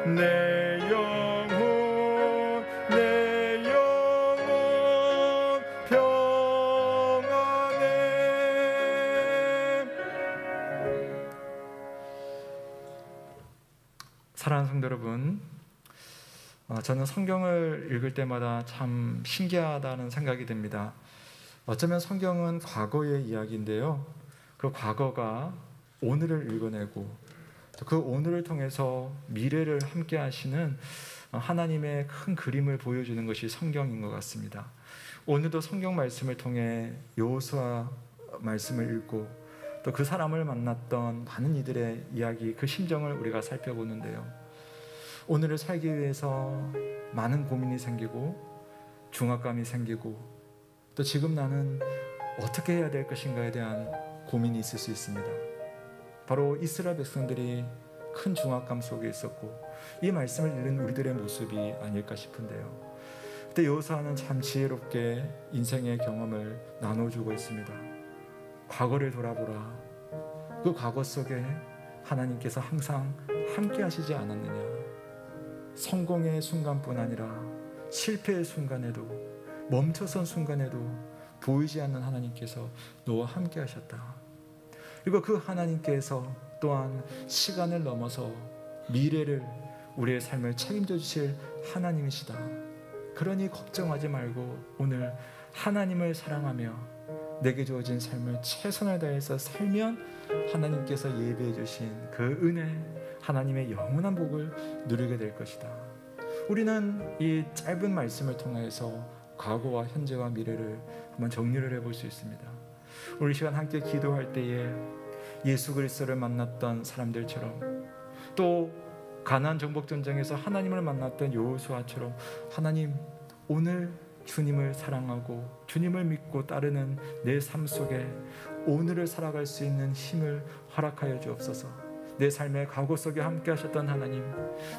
내 영혼 평안해. 사랑하는 성도 여러분, 저는 성경을 읽을 때마다 참 신기하다는 생각이 듭니다. 어쩌면 성경은 과거의 이야기인데요, 그 과거가 오늘을 읽어내고 또 그 오늘을 통해서 미래를 함께 하시는 하나님의 큰 그림을 보여주는 것이 성경인 것 같습니다. 오늘도 성경 말씀을 통해 여호수아 말씀을 읽고 또 그 사람을 만났던 많은 이들의 이야기, 그 심정을 우리가 살펴보는데요, 오늘을 살기 위해서 많은 고민이 생기고 중압감이 생기고 또 지금 나는 어떻게 해야 될 것인가에 대한 고민이 있을 수 있습니다. 바로 이스라엘 백성들이 큰 중압감 속에 있었고 이 말씀을 읽는 우리들의 모습이 아닐까 싶은데요, 그때 여호수아는 참 지혜롭게 인생의 경험을 나눠주고 있습니다. 과거를 돌아보라. 그 과거 속에 하나님께서 항상 함께 하시지 않았느냐. 성공의 순간뿐 아니라 실패의 순간에도, 멈춰선 순간에도 보이지 않는 하나님께서 너와 함께 하셨다. 그리고 그 하나님께서 또한 시간을 넘어서 미래를, 우리의 삶을 책임져 주실 하나님이시다. 그러니 걱정하지 말고 오늘 하나님을 사랑하며 내게 주어진 삶을 최선을 다해서 살면 하나님께서 예비해 주신 그 은혜, 하나님의 영원한 복을 누리게 될 것이다. 우리는 이 짧은 말씀을 통해서 과거와 현재와 미래를 한번 정리를 해볼 수 있습니다. 우리 시간 함께 기도할 때에 예수 그리스도를 만났던 사람들처럼, 또 가나안 정복 전쟁에서 하나님을 만났던 여호수아처럼, 하나님 오늘 주님을 사랑하고 주님을 믿고 따르는 내 삶 속에 오늘을 살아갈 수 있는 힘을 허락하여 주옵소서. 내 삶의 과거 속에 함께 하셨던 하나님,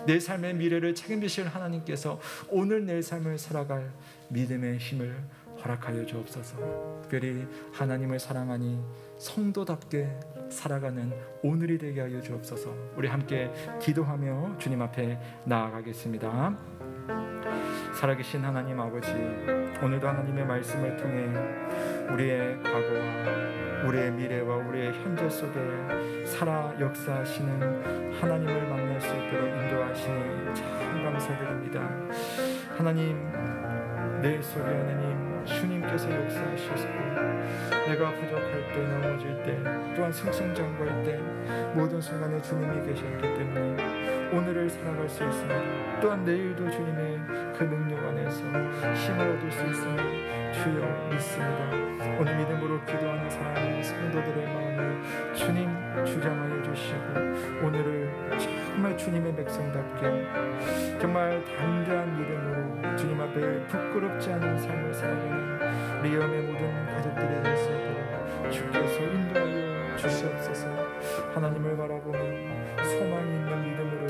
내 삶의 미래를 책임지실 하나님께서 오늘 내 삶을 살아갈 믿음의 힘을 허락하여 주옵소서. 특별히 하나님을 사랑하니 성도답게 살아가는 오늘이 되게 하여 주옵소서. 우리 함께 기도하며 주님 앞에 나아가겠습니다. 살아계신 하나님 아버지, 오늘도 하나님의 말씀을 통해 우리의 과거와 우리의 미래와 우리의 현재 속에 살아 역사하시는 하나님을 만날 수 있도록 인도하시니 참 감사드립니다. 하나님, 내 속에 하나님 주님께서 역사하시고, 내가 부족할 때, 넘어질 때, 또한 승승장구할 때 모든 순간에 주님이 계셨기 때문에 오늘을 살아갈 수 있습니다. 또한 내일도 주님의 그 능력 안에서 힘을 얻을 수 있음을 주여 믿습니다. 오늘 믿음으로 기도하는 사랑하는 성도들의 마음을 주님 주장하여 주시고, 오늘을 정말 주님의 백성답게 정말 담대한 믿음으로 주님 앞에 부끄럽지 않은 삶을 살아가는 우리 영의 모든 가족들이 될 수 있도록 주께서 인도하여 주시옵소서. 하나님을 바라보며 소망이 있는 믿음으로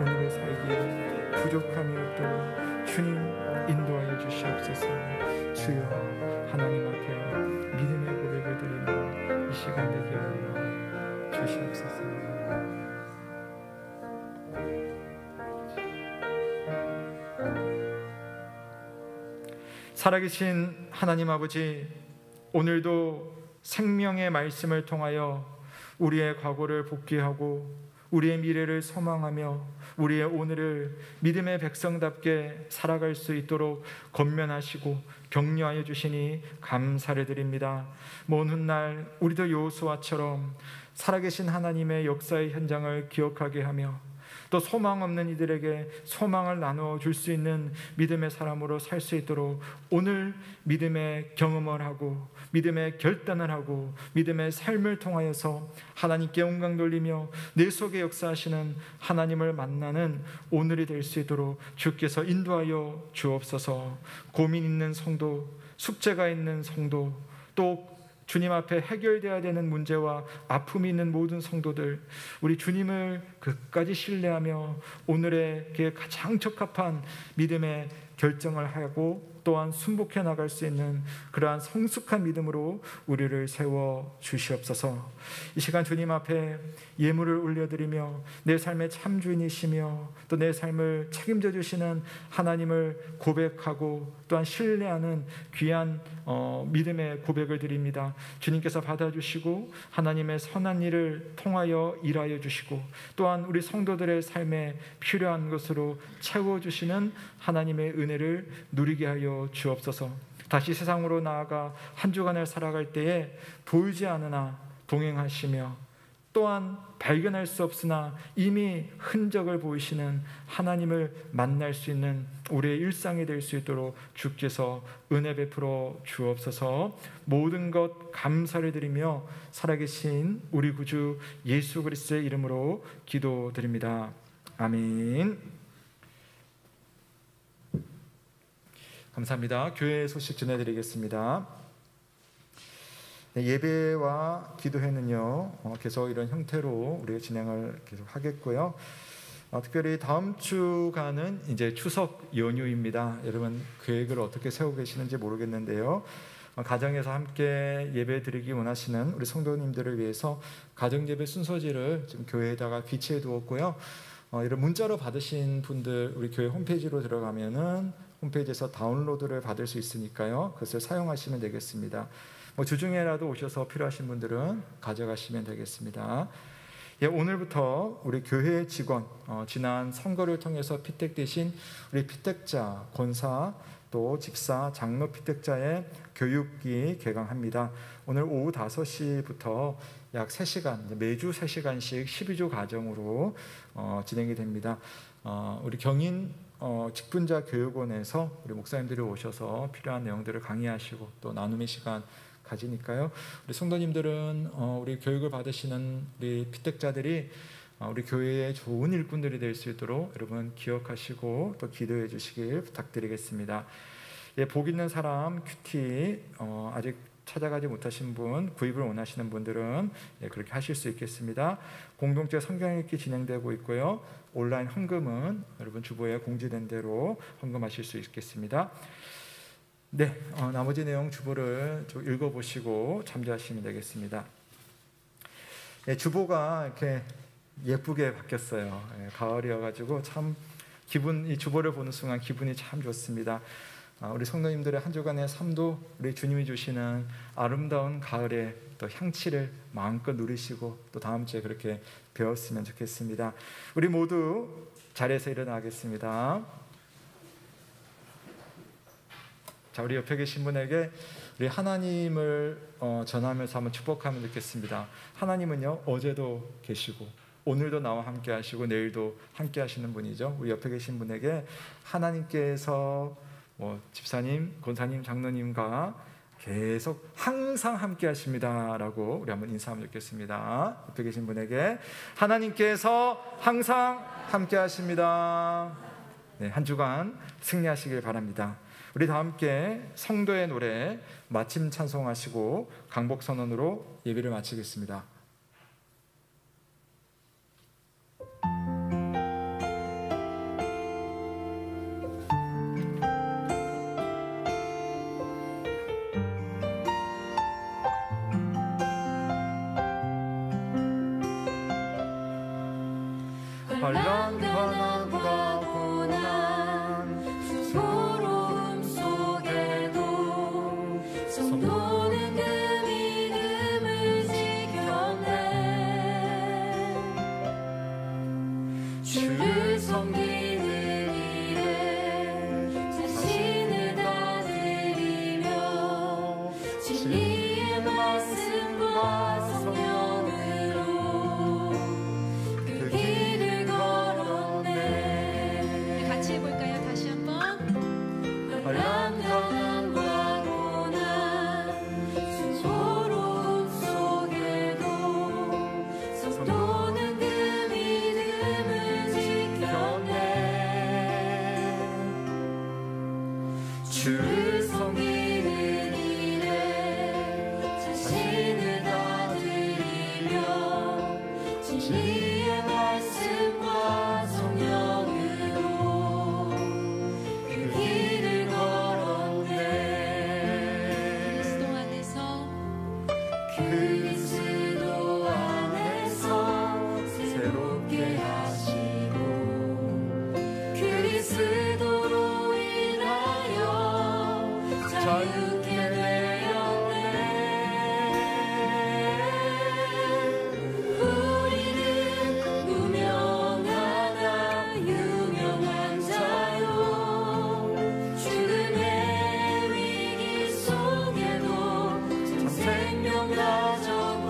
오늘을 살기에 부족함이 없도록 주님 인도하여 주시옵소서. 주여, 하나님 앞에 믿음의 고백을 드리며 이 시간 되게 하여 주시옵소서. 살아계신 하나님 아버지, 오늘도 생명의 말씀을 통하여 우리의 과거를 복귀하고 우리의 미래를 소망하며 우리의 오늘을 믿음의 백성답게 살아갈 수 있도록 권면하시고 격려하여 주시니 감사를 드립니다. 먼 훗날 우리도 여호수아처럼 살아계신 하나님의 역사의 현장을 기억하게 하며 또 소망 없는 이들에게 소망을 나누어 줄 수 있는 믿음의 사람으로 살 수 있도록 오늘 믿음의 경험을 하고 믿음의 결단을 하고 믿음의 삶을 통하여서 하나님께 영광 돌리며 내 속에 역사하시는 하나님을 만나는 오늘이 될 수 있도록 주께서 인도하여 주옵소서. 고민 있는 성도, 숙제가 있는 성도, 또 주님 앞에 해결되어야 되는 문제와 아픔이 있는 모든 성도들, 우리 주님을 끝까지 신뢰하며 오늘의 가장 적합한 믿음의 결정을 하고 또한 순복해 나갈 수 있는 그러한 성숙한 믿음으로 우리를 세워 주시옵소서. 이 시간 주님 앞에 예물을 올려드리며 내 삶의 참주인이시며 또 내 삶을 책임져 주시는 하나님을 고백하고 또한 신뢰하는 귀한 믿음의 고백을 드립니다. 주님께서 받아주시고 하나님의 선한 일을 통하여 일하여 주시고 또한 우리 성도들의 삶에 필요한 것으로 채워주시는 하나님의 은혜를 누리게 하여 주옵소서. 다시 세상으로 나아가 한 주간을 살아갈 때에 보이지 않으나 동행하시며 또한 발견할 수 없으나 이미 흔적을 보이시는 하나님을 만날 수 있는 우리의 일상이 될 수 있도록 주께서 은혜 베풀어 주옵소서. 모든 것 감사를 드리며 살아계신 우리 구주 예수 그리스도의 이름으로 기도드립니다. 아멘. 감사합니다. 교회 소식 전해드리겠습니다. 예배와 기도회는요 계속 이런 형태로 우리가 진행을 계속 하겠고요. 특별히 다음 주간은 이제 추석 연휴입니다. 여러분 계획을 어떻게 세우고 계시는지 모르겠는데요. 가정에서 함께 예배 드리기 원하시는 우리 성도님들을 위해서 가정예배 순서지를 지금 교회에다가 비치해 두었고요. 이런 문자로 받으신 분들 우리 교회 홈페이지로 들어가면은 홈페이지에서 다운로드를 받을 수 있으니까요. 그것을 사용하시면 되겠습니다. 주중에라도 오셔서 필요하신 분들은 가져가시면 되겠습니다. 오늘부터 우리 교회 직원, 지난 선거를 통해서 피택되신 우리 피택자, 권사, 또 집사, 장로, 피택자의 교육이 개강합니다. 오늘 오후 5시부터 약 3시간, 매주 3시간씩 12주 과정으로 진행이 됩니다. 우리 경인 직분자 교육원에서 우리 목사님들이 오셔서 필요한 내용들을 강의하시고 또 나눔의 시간 가지니까요. 우리 성도님들은 우리 교육을 받으시는 우리 피택자들이 우리 교회의 좋은 일꾼들이 될 수 있도록 여러분 기억하시고 또 기도해 주시길 부탁드리겠습니다. 복 있는 사람 큐티 아직 찾아가지 못하신 분, 구입을 원하시는 분들은 그렇게 하실 수 있겠습니다. 공동체 성경 읽기 진행되고 있고요. 온라인 헌금은 여러분 주보에 공지된 대로 헌금하실 수 있겠습니다. 네, 나머지 내용 주보를 좀 읽어보시고 참조하시면 되겠습니다. 주보가 이렇게 예쁘게 바뀌었어요. 가을이어가지고 참 이 주보를 보는 순간 기분이 참 좋습니다. 우리 성도님들의 한 주간의 삶도 우리 주님이 주시는 아름다운 가을의 또 향취를 마음껏 누리시고 또 다음 주에 그렇게 배웠으면 좋겠습니다. 우리 모두 자리에서 일어나겠습니다. 자, 우리 옆에 계신 분에게 우리 하나님을 전하면서 한번 축복하면 좋겠습니다. 하나님은요, 어제도 계시고 오늘도 나와 함께 하시고 내일도 함께 하시는 분이죠. 우리 옆에 계신 분에게 하나님께서 집사님, 권사님, 장로님과 계속 항상 함께 하십니다 라고 우리 한번 인사하면 좋겠습니다. 옆에 계신 분에게 하나님께서 항상 함께 하십니다. 네, 한 주간 승리하시길 바랍니다. 우리 다 함께 성도의 노래 마침 찬송하시고 강복선언으로 예배를 마치겠습니다. 환난과 고난 서러움 속에도 성도는 그 믿음을 지켰네. 주를 섬기는 일에 자신을 다 드리며 진리의 말씀과 성령으로 그 길을 걸었네. 같이 해볼까요? 다시 한번. 환난과 고난 서러움 속에도 성도는 그 믿음을 지켰네. 주를 섬기는 일에 자신을 다 드리며 진리의 말씀과 성령으로 그 길을 걸었네. 그리스도 안에서 새롭게 하시고 그리스도로 인하여 자유케 되었네. 우리는 무명하나 유명한 자요. 죽음의 위기 속에도 참 생명 가졌고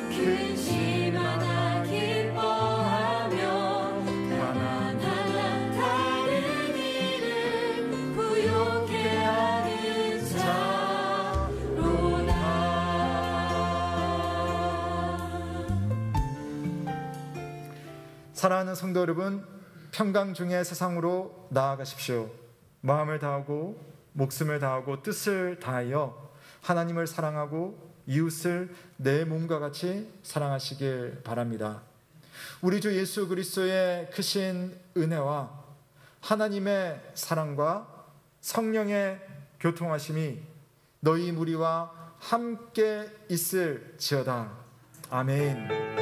근심하나 기뻐하며 가난하나 다른 이를 부욕해 하는 자로다. 사랑하는 성도 여러분, 평강 중에 세상으로 나아가십시오. 마음을 다하고 목숨을 다하고 뜻을 다하여 하나님을 사랑하고 이웃을 내 몸과 같이 사랑하시길 바랍니다. 우리 주 예수 그리스도의 크신 은혜와 하나님의 사랑과 성령의 교통하심이 너희 무리와 함께 있을지어다. 아멘.